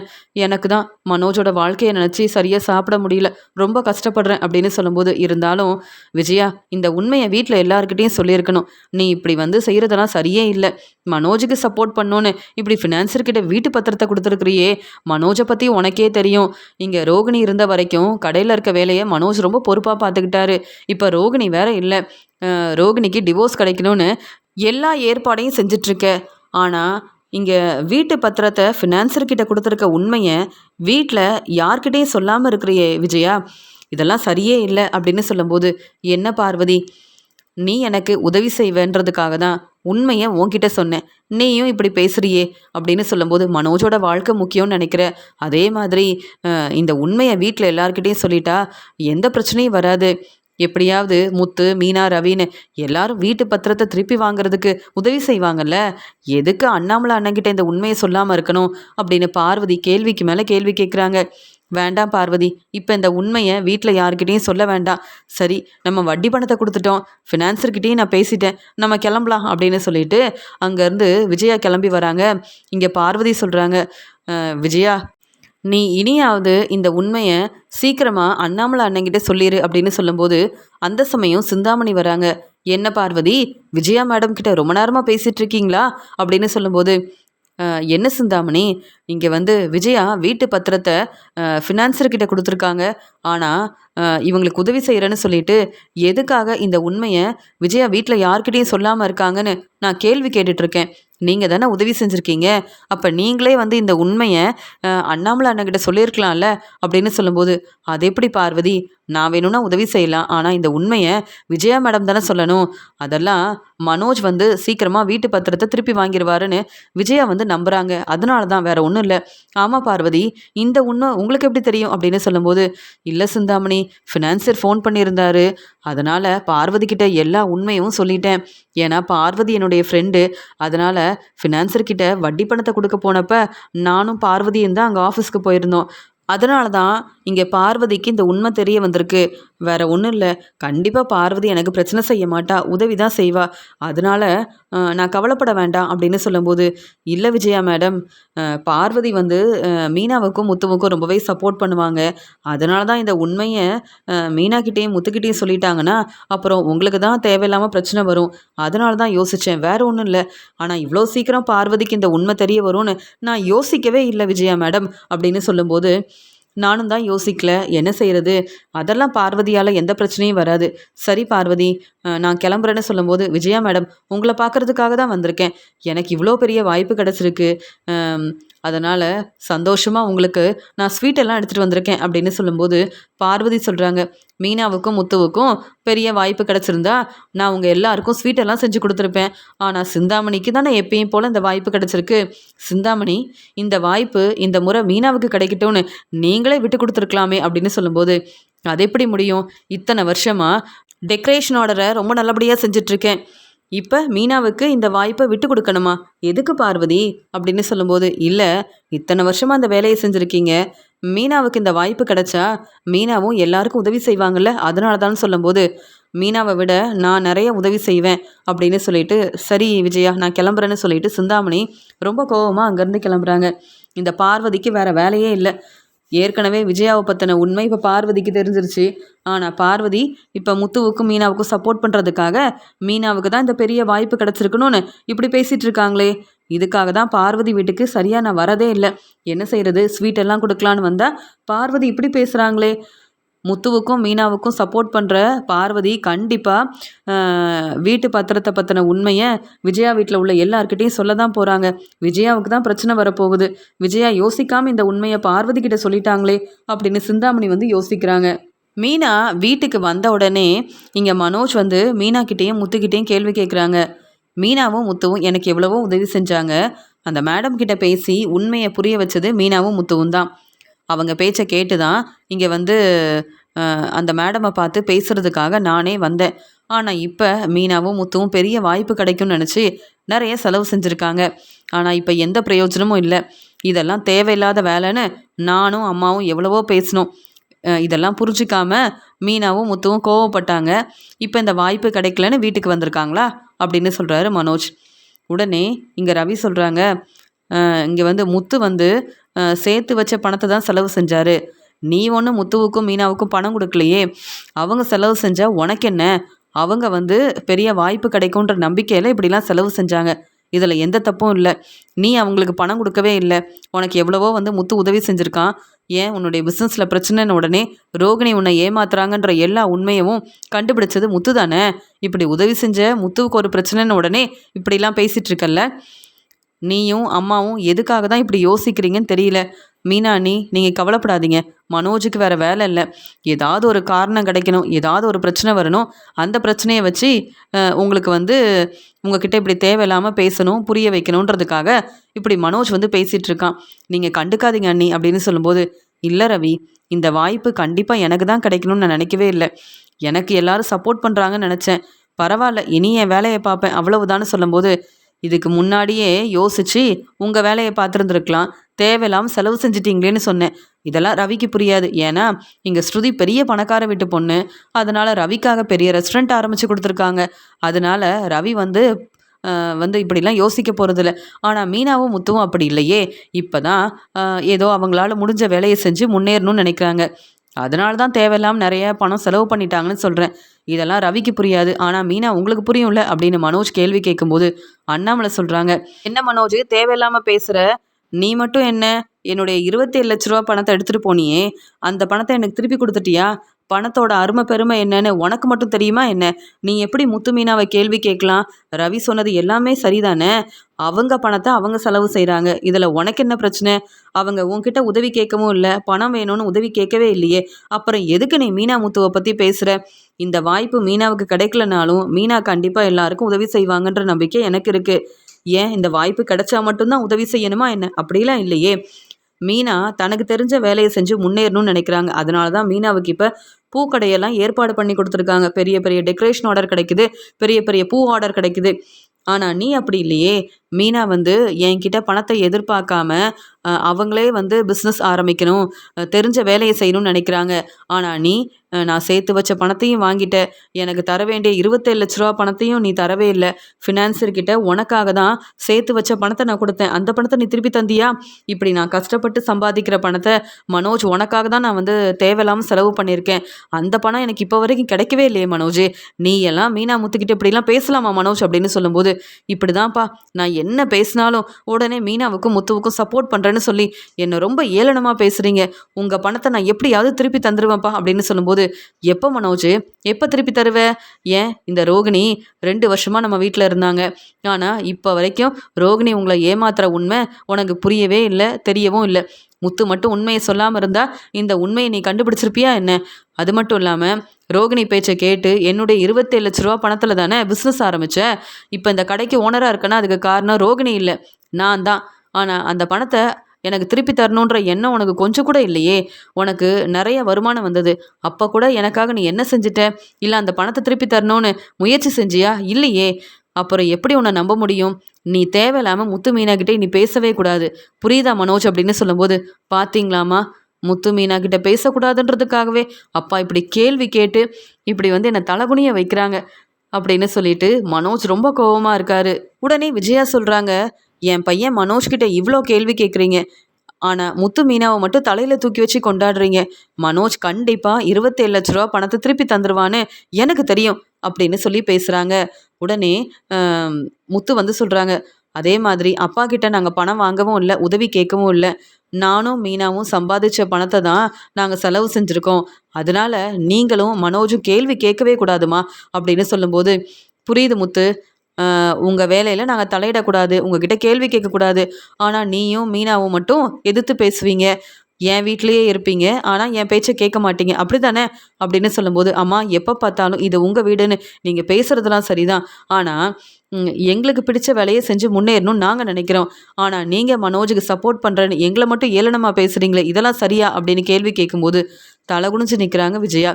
எனக்கு தான் மனோஜோட வாழ்க்கையை நினச்சி சரியாக சாப்பிட முடியல, ரொம்ப கஷ்டப்படுறேன் அப்படின்னு சொல்லும்போது, இருந்தாலும் விஜயா, இந்த உண்மையை வீட்டில் எல்லாருக்கிட்டையும் சொல்லியிருக்கணும், நீ இப்படி வந்து செய்கிறதெல்லாம் சரியே இல்லை, மனோஜுக்கு சப்போர்ட் பண்ணோன்னு இப்படி ஃபினான்சர்கிட்ட வீட்டு பத்திரத்தை கொடுத்துருக்குறியே, மனோஜை பற்றி உனக்கே தெரியும், இங்கே ரோகிணி இருந்த வரைக்கும் கடையில் இருக்க வேலையை மனோஜ் ரொம்ப பொறுப்பாக பார்த்துக்கிட்டாரு, இப்போ ரோகிணி வேற இல்லை, ரோகிணிக்கு டிவோர்ஸ் கிடைக்கணும்னு எல்லா ஏற்பாடையும் செஞ்சிட்ருக்க, ஆனால் இங்கே வீட்டு பத்திரத்தை ஃபினான்சர்கிட்ட கொடுத்துருக்க உண்மையை வீட்டில் யார்கிட்டையும் சொல்லாமல் இருக்கிறியே விஜயா, இதெல்லாம் சரியே இல்லை அப்படின்னு சொல்லும்போது, என்ன பார்வதி, நீ எனக்கு உதவி செய்வேன்றதுக்காக தான் உண்மையை உன்கிட்ட சொன்னேன், நீயும் இப்படி பேசுறியே அப்படின்னு சொல்லும்போது, மனோஜோட வாழ்க்கை முக்கியம்னு நினைக்கிற, அதே மாதிரி இந்த உண்மையை வீட்டில் எல்லார்கிட்டையும் சொல்லிட்டா எந்த பிரச்சனையும் வராது, எப்படியாவது முத்து, மீனா, ரவின்னு எல்லாரும் வீட்டு பத்திரத்தை திருப்பி வாங்குறதுக்கு உதவி செய்வாங்கல்ல, எதுக்கு அண்ணாமலை அண்ணன்கிட்ட இந்த உண்மையை சொல்லாமல் இருக்கணும் அப்படின்னு பார்வதி கேள்விக்கு மேலே கேள்வி கேட்குறாங்க. வேண்டாம் பார்வதி, இப்போ இந்த உண்மையை வீட்டில் யாருக்கிட்டையும் சொல்ல வேண்டாம், சரி நம்ம வட்டி பணத்தை கொடுத்துட்டோம், ஃபினான்சர்கிட்டையும் நான் பேசிட்டேன், நம்ம கிளம்பலாம் அப்படின்னு சொல்லிட்டு அங்கேருந்து விஜயா கிளம்பி வராங்க. இங்கே பார்வதி சொல்கிறாங்க, விஜயா, நீ இனியாவது இந்த உண்மையை சீக்கிரமாக அண்ணாமலை அண்ணங்கிட்ட சொல்லிடு அப்படின்னு சொல்லும்போது, அந்த சமயம் சிந்தாமணி வராங்க. என்ன பார்வதி, விஜயா மேடம் கிட்ட ரொம்ப நேரமாக பேசிகிட்டு இருக்கீங்களா அப்படின்னு சொல்லும்போது, என்ன சிந்தாமணி, இங்கே வந்து விஜயா வீட்டு பத்திரத்தை ஃபினான்சர்கிட்ட கொடுத்துருக்காங்க, ஆனால் இவங்களுக்கு உதவி செய்கிறேன்னு சொல்லிட்டு எதுக்காக இந்த உண்மையை விஜயா வீட்டில் யார்கிட்டையும் சொல்லாமல் இருக்காங்கன்னு நான் கேள்வி கேட்டுட்ருக்கேன், நீங்கள் தானே உதவி செஞ்சுருக்கீங்க, அப்போ நீங்களே வந்து இந்த உண்மையை அண்ணாமலை அண்ணங்கிட்ட சொல்லியிருக்கலாம்ல அப்படின்னு சொல்லும்போது, அது எப்படி பார்வதி, நான் வேணும்னா உதவி செய்யலாம், ஆனால் இந்த உண்மையை விஜயா மேடம் தானே சொல்லணும், அதெல்லாம் மனோஜ் வந்து சீக்கிரமாக வீட்டு பத்திரத்தை திருப்பி வாங்கிடுவாருன்னு விஜயா வந்து நம்புகிறாங்க, அதனால தான், வேற ஒன்றும் இல்லை. ஆமாம் பார்வதி, இந்த உண்மை உங்களுக்கு எப்படி தெரியும் அப்படின்னு சொல்லும்போது, இல்லை சிந்தாமணி, ஃபினான்சியர் ஃபோன் பண்ணியிருந்தாரு, அதனால் பார்வதி கிட்ட எல்லா உண்மையும் சொல்லிட்டேன், ஏன்னா பார்வதி என்னுடைய ஃப்ரெண்டு, அதனால் ஃபினான்சர்கிட்ட வட்டி பணத்தை கொடுக்க போனப்போ நானும் பார்வதியும் தான் அங்கே ஆஃபீஸ்க்கு போயிருந்தோம், அதனால தான் இங்கே பார்வதிக்கு இந்த உண்மை தெரிய வந்திருக்கு, வேற ஒன்றும் இல்லை, கண்டிப்பாக பார்வதி எனக்கு பிரச்சனை செய்ய மாட்டா, உதவி தான் செய்வா, அதனால் நான் கவலைப்பட வேண்டாம் அப்படின்னு சொல்லும்போது, இல்லை விஜயா மேடம், பார்வதி வந்து மீனாவுக்கும் முத்துவுக்கும் ரொம்பவே சப்போர்ட் பண்ணுவாங்க, அதனால தான் இந்த உண்மையை மீனாக்கிட்டேயும் முத்துக்கிட்டேயும் சொல்லிட்டாங்கன்னா அப்புறம் உங்களுக்கு தான் தேவையில்லாமல் பிரச்சனை வரும், அதனால தான் யோசித்தேன், வேற ஒன்றும் இல்லை, ஆனால் இவ்வளோ சீக்கிரம் பார்வதிக்கு இந்த உண்மை தெரிய வரும்னு நான் யோசிக்கவே இல்லை விஜயா மேடம் அப்படின்னு சொல்லும்போது, நானும் தான் யோசிக்கல, என்ன செய்கிறது, அதெல்லாம் பார்வதியால் எந்த பிரச்சனையும் வராது, சரி பார்வதி நான் கிளம்புறேன்னு சொல்லும்போது, விஜயா மேடம் உங்களை பார்க்குறதுக்காக தான் வந்திருக்கேன், எனக்கு இவ்வளோ பெரிய வாய்ப்பு கிடச்சிருக்கு, அதனால் சந்தோஷமாக உங்களுக்கு நான் ஸ்வீட்டெல்லாம் எடுத்துகிட்டு வந்திருக்கேன் அப்படின்னு சொல்லும்போது, பார்வதி சொல்கிறாங்க, மீனாவுக்கும் முத்துவுக்கும் பெரிய வாய்ப்பு கிடச்சிருந்தா நான் உங்கள் எல்லாருக்கும் ஸ்வீட்டெல்லாம் செஞ்சு கொடுத்துருப்பேன், ஆனால் சிந்தாமணிக்கு தானே எப்பயும் போல் இந்த வாய்ப்பு கிடச்சிருக்கு, சிந்தாமணி இந்த வாய்ப்பு இந்த முறை மீனாவுக்கு கிடைக்கட்டும்னு நீங்களே விட்டு கொடுத்துருக்கலாமே அப்படின்னு சொல்லும்போது, அது எப்படி முடியும், இத்தனை வருஷமாக டெக்கரேஷன் ஆர்டரை ரொம்ப நல்லபடியாக செஞ்சிட்ருக்கேன், இப்போ மீனாவுக்கு இந்த வாய்ப்பை விட்டு கொடுக்கணுமா, எதுக்கு பார்வதி அப்படின்னு சொல்லும்போது, இல்லை இத்தனை வருஷமாக அந்த வேலையை செஞ்சுருக்கீங்க, மீனாவுக்கு இந்த வாய்ப்பு கிடைச்சா மீனாவும் எல்லாருக்கும் உதவி செய்வாங்கள்ல, அதனால தான் சொல்லும்போது, மீனாவை விட நான் நிறைய உதவி செய்வேன் அப்படின்னு சொல்லிட்டு, சரி விஜயா நான் கிளம்புறேன்னு சொல்லிட்டு சிந்தாமணி ரொம்ப கோபமாக அங்கேருந்து கிளம்புறாங்க. இந்த பார்வதிக்கு வேறு வேலையே இல்லை, ஏற்கனவே விஜயாவை பற்றின உண்மை இப்போ பார்வதிக்கு தெரிஞ்சிருச்சு, ஆனால் பார்வதி இப்போ முத்துவுக்கும் மீனாவுக்கும் சப்போர்ட் பண்ணுறதுக்காக மீனாவுக்கு தான் இந்த பெரிய வாய்ப்பு கிடச்சிருக்கணும்னு இப்படி பேசிகிட்டு இருக்காங்களே, இதுக்காக தான் பார்வதி வீட்டுக்கு சரியாக நான் வரதே இல்லை, என்ன செய்கிறது, ஸ்வீட்டெல்லாம் கொடுக்கலான்னு வந்தால் பார்வதி இப்படி பேசுகிறாங்களே, முத்துவுக்கும் மீனாவுக்கும் சப்போர்ட் பண்ணுற பார்வதி கண்டிப்பாக வீட்டு பத்திரத்தை பற்றின உண்மையை விஜயா வீட்டில் உள்ள எல்லார்கிட்டையும் சொல்ல தான் போகிறாங்க. விஜயாவுக்கு தான் பிரச்சனை வரப்போகுது. விஜயா யோசிக்காமல் இந்த உண்மையை பார்வதி கிட்ட சொல்லிட்டாங்களே அப்படின்னு சிந்தாமணி வந்து யோசிக்கிறாங்க. மீனா வீட்டுக்கு வந்த உடனே இங்கே மனோஜ் வந்து மீனா கிட்டேயும் முத்துக்கிட்டேயும் கேள்வி கேட்குறாங்க. மீனாவும் முத்துவும் எனக்கு எவ்வளவோ உதவி செஞ்சாங்க. அந்த மேடம் கிட்ட பேசி உண்மையை புரிய வச்சது மீனாவும் முத்துவும் தான். அவங்க பேச்சை கேட்டு தான் இங்கே வந்து அந்த மேடமை பார்த்து பேசுகிறதுக்காக நானே வந்தேன். ஆனால் இப்போ மீனாவும் முத்துவும் பெரிய வாய்ப்பு கிடைக்கும்னு நினச்சி நிறைய செலவு செஞ்சுருக்காங்க. ஆனால் இப்போ எந்த பிரயோஜனமும் இல்லை. இதெல்லாம் தேவையில்லாத வேலைன்னு நானும் அம்மாவும் எவ்வளவோ பேசினோம். இதெல்லாம் புரிஞ்சிக்காம மீனாவும் முத்துவும் கோவப்பட்டாங்க. இப்போ இந்த வாய்ப்பு கிடைக்கலன்னு வீட்டுக்கு வந்திருக்காங்களா அப்படின்னு சொல்கிறாரு மனோஜ். உடனே இங்கே ரவி சொல்கிறாங்க, இங்கே வந்து முத்து வந்து சேர்த்து வச்ச பணத்தை தான் செலவு செஞ்சார். நீ ஒன்றும் முத்துவுக்கும் மீனாவுக்கும் பணம் கொடுக்கலையே. அவங்க செலவு செஞ்சால் உனக்கு என்ன? அவங்க வந்து பெரிய வாய்ப்பு கிடைக்குன்ற நம்பிக்கையில் இப்படிலாம் செலவு செஞ்சாங்க. இதில் எந்த தப்பும் இல்லை. நீ அவங்களுக்கு பணம் கொடுக்கவே இல்லை. உனக்கு எவ்வளவோ வந்து முத்து உதவி செஞ்சுருக்கான். ஏன் உன்னுடைய பிஸ்னஸில் பிரச்சனைன்னு உடனே ரோகிணி உன்னை ஏமாத்துறாங்கன்ற எல்லா உண்மையவும் கண்டுபிடிச்சது முத்து தானே. இப்படி உதவி செஞ்ச முத்துவுக்கு ஒரு பிரச்சனைன்னு உடனே இப்படிலாம் பேசிகிட்டு இருக்கல்ல. நீயும் அம்மாவும் எதுக்காக தான் இப்படி யோசிக்கிறீங்கன்னு தெரியல. மீனா நீங்கள் கவலைப்படாதீங்க. மனோஜுக்கு வேறு வேலை இல்லை. ஏதாவது ஒரு காரணம் கிடைக்கணும், ஏதாவது ஒரு பிரச்சனை வரணும். அந்த பிரச்சனையை வச்சு உங்களுக்கு வந்து உங்ககிட்ட இப்படி தேவையில்லாமல் பேசணும், புரிய வைக்கணுன்றதுக்காக இப்படி மனோஜ் வந்து பேசிகிட்டு இருக்கான். நீங்கள் கண்டுக்காதீங்க அண்ணி அப்படின்னு சொல்லும்போது, இல்லை ரவி, இந்த வாய்ப்பு கண்டிப்பாக எனக்கு தான் கிடைக்கணும்னு நான் நினைக்கவே இல்லை. எனக்கு எல்லாரும் சப்போர்ட் பண்ணுறாங்கன்னு நினச்சேன். பரவாயில்ல, இனி என் வேலையை பார்ப்பேன் அவ்வளவுதான்னு சொல்லும்போது, இதுக்கு முன்னாடியே யோசித்து உங்கள் வேலையை பார்த்துருந்துருக்கலாம். தேவையில்லாமல் செலவு செஞ்சிட்டிங்களேன்னு சொன்னேன். இதெல்லாம் ரவிக்கு புரியாது. ஏன்னா இங்கே ஸ்ருதி பெரிய பணக்கார வீட்டு பொண்ணு. அதனால் ரவிக்காக பெரிய ரெஸ்டாரண்ட் ஆரம்பித்து கொடுத்துருக்காங்க. அதனால் ரவி வந்து இப்படிலாம் யோசிக்க போகிறதில்ல. ஆனால் மீனாவும் முத்துவும் அப்படி இல்லையே. இப்போ தான் ஏதோ அவங்களால முடிஞ்ச வேலையை செஞ்சு முன்னேறணும்னு நினைக்கிறாங்க. அதனால தான் தேவையில்லாமல் நிறைய பணம் செலவு பண்ணிட்டாங்கன்னு சொல்கிறேன். இதெல்லாம் ரவிக்கு புரியாது. ஆனால் மீனா உங்களுக்கு புரியும்ல அப்படின்னு மனோஜ் கேள்வி கேட்கும்போது அண்ணாமலை சொல்கிறாங்க, என்ன மனோஜ் தேவையில்லாமல் பேசுகிற? நீ மட்டும் என்ன என்னுடைய 27 லட்ச ரூபா பணத்தை எடுத்துகிட்டு போனியே, அந்த பணத்தை எனக்கு திருப்பி கொடுத்துட்டியா? பணத்தோட அருமை பெருமை என்னன்னு உனக்கு மட்டும் தெரியுமா என்ன? நீ எப்படி முத்து மீனாவை கேள்வி கேட்கலாம்? ரவி சொன்னது எல்லாமே சரிதானே. அவங்க பணத்தை அவங்க செலவு செய்கிறாங்க. இதில் உனக்கு என்ன பிரச்சனை? அவங்க உன்கிட்ட உதவி கேட்கவும் இல்லை, பணம் வேணும்னு உதவி கேட்கவே இல்லையே. அப்புறம் எதுக்கு நீ மீனா முத்துவை பற்றி பேசுகிற? இந்த வாய்ப்பு மீனாவுக்கு கிடைக்கலனாலும் மீனா கண்டிப்பாக எல்லாருக்கும் உதவி செய்வாங்கன்ற நம்பிக்கை எனக்கு இருக்குது. ஏன் இந்த வாய்ப்பு கிடைச்சா மட்டும்தான் உதவி செய்யணுமா என்ன? அப்படிலாம் இல்லையே. மீனா தனக்கு தெரிஞ்ச வேலையை செஞ்சு முன்னேறணும்னு நினைக்கிறாங்க. அதனால தான் மீனாவுக்கு இப்போ பூக்கடையெல்லாம் ஏற்பாடு பண்ணி கொடுத்துருக்காங்க. பெரிய பெரிய டெக்கரேஷன் ஆர்டர் கிடைக்குது, பெரிய பெரிய பூ ஆர்டர் கிடைக்குது. ஆனால் நீ அப்படி இல்லையே. மீனா வந்து என்கிட்ட பணத்தை எதிர்பார்க்காம அவங்களே வந்து பிஸ்னஸ் ஆரம்பிக்கணும், தெரிஞ்ச வேலையை செய்யணும்னு நினைக்கிறாங்க. ஆனால் நீ நான் சேர்த்து வச்ச பணத்தையும் வாங்கிட்ட. எனக்கு தர வேண்டிய 27 லட்ச ரூபா பணத்தையும் நீ தரவே இல்லை. ஃபினான்சர்கிட்ட உனக்காக தான் சேர்த்து வச்ச பணத்தை நான் கொடுத்தேன். அந்த பணத்தை நீ திருப்பி தந்தியா? இப்படி நான் கஷ்டப்பட்டு சம்பாதிக்கிற பணத்தை மனோஜ் உனக்காக தான் நான் வந்து தேவையில்லாமல் செலவு பண்ணியிருக்கேன். அந்த பணம் எனக்கு இப்போ வரைக்கும் கிடைக்கவே இல்லையே மனோஜ். நீ எல்லாம் மீனா முத்துக்கிட்ட இப்படிலாம் பேசலாமா மனோஜ் அப்படின்னு சொல்லும்போது, இப்படி தான்ப்பா நான் என்ன பேசினாலும் உடனே மீனாவுக்கும் முத்துவுக்கும் சப்போர்ட் பண்ணுறேன்னு சொல்லி என்னை ரொம்ப ஏளனமாக பேசுகிறீங்க. உங்கள் பணத்தை நான் எப்படியாவது திருப்பி தந்துடுவேன்ப்பா அப்படின்னு சொல்லும்போது, எப்போ மனோஜ், எப்போ திருப்பி தருவ? ஏன் இந்த ரோகிணி 2 வருஷமாக நம்ம வீட்டில் இருந்தாங்க. ஆனால் இப்போ வரைக்கும் ரோகிணி உங்களை ஏமாத்துற உண்மை உனக்கு புரியவே இல்லை, தெரியவும் இல்லை. முத்து மட்டும் உண்மையை சொல்லாமல் இருந்தால் இந்த உண்மையை நீ கண்டுபிடிச்சிருப்பியா என்ன? அது மட்டும் இல்லாமல் ரோகிணி பேச்சை கேட்டு என்னுடைய 27 லட்ச ரூபா பணத்தில் தானே பிஸ்னஸ் ஆரம்பித்தேன். இப்போ இந்த கடைக்கு ஓனராக இருக்கேன்னா அதுக்கு காரணம் ரோகிணி இல்லை, நான் தான். ஆனால் அந்த பணத்தை எனக்கு திருப்பி தரணுன்ற எண்ணம் உனக்கு கொஞ்சம் கூட இல்லையே. உனக்கு நிறைய வருமானம் வந்தது. அப்போ கூட எனக்காக நீ என்ன செஞ்சிட்ட? இல்லை அந்த பணத்தை திருப்பி தரணும்னு முயற்சி செஞ்சியா? இல்லையே. அப்புறம் எப்படி உன்னை நம்ப முடியும்? நீ தேவையில்லாமல் முத்து மீனாக்கிட்டே நீ பேசவே கூடாது, புரியுதா மனோஜ் அப்படின்னு சொல்லும்போது, பார்த்தீங்களாமா முத்து மீனா கிட்ட பேசக்கூடாதுன்றதுக்காகவே அப்பா இப்படி கேள்வி கேட்டு இப்படி வந்து என்னை தலகுனிய வைக்கிறாங்க அப்படின்னு சொல்லிட்டு மனோஜ் ரொம்ப கோபமாக இருக்காரு. உடனே விஜயா சொல்கிறாங்க, என் பையன் மனோஜ்கிட்ட இவ்வளோ கேள்வி கேட்குறீங்க, ஆனால் முத்து மீனாவை மட்டும் தலையில் தூக்கி வச்சு கொண்டாடுறீங்க. மனோஜ் கண்டிப்பாக 27 லட்ச ரூபா பணத்தை திருப்பி தந்துடுவான்னு எனக்கு தெரியும் அப்படின்னு சொல்லி பேசுகிறாங்க. உடனே முத்து வந்து சொல்கிறாங்க, அதே மாதிரி அப்பா கிட்ட நாங்கள் பணம் வாங்கவும் இல்லை, உதவி கேட்கவும் இல்லை. நானும் மீனாவும் சம்பாதிச்ச பணத்தை தான் நாங்கள் செலவு செஞ்சுருக்கோம். அதனால நீங்களும் மனோஜும் கேள்வி கேட்கவே கூடாதுமா அப்படின்னு சொல்லும்போது, புரியுது முத்து. உங்கள் வேலையில் நாங்கள் தலையிடக்கூடாது, உங்ககிட்ட கேள்வி கேட்கக்கூடாது. ஆனால் நீயும் மீனாவும் மட்டும் எதிர்த்து பேசுவீங்க. என் வீட்டிலேயே இருப்பீங்க. ஆனால் என் பேச்சை கேட்க மாட்டீங்க. அப்படி தானே அப்படின்னு சொல்லும்போது, அம்மா எப்போ பார்த்தாலும் இது உங்கள் வீடுன்னு நீங்கள் பேசுகிறதுலாம் சரிதான். ஆனால் எங்களுக்கு பிடிச்ச வேலையை செஞ்சு முன்னேறணும்னு நாங்கள் நினைக்கிறோம். ஆனால் நீங்கள் மனோஜுக்கு சப்போர்ட் பண்ணுறேன்னு எங்களை மட்டும் ஏளனமாக பேசுகிறீங்களே, இதெல்லாம் சரியா அப்படின்னு கேள்வி கேட்கும்போது தலை குனிஞ்சு நிற்கிறாங்க விஜயா.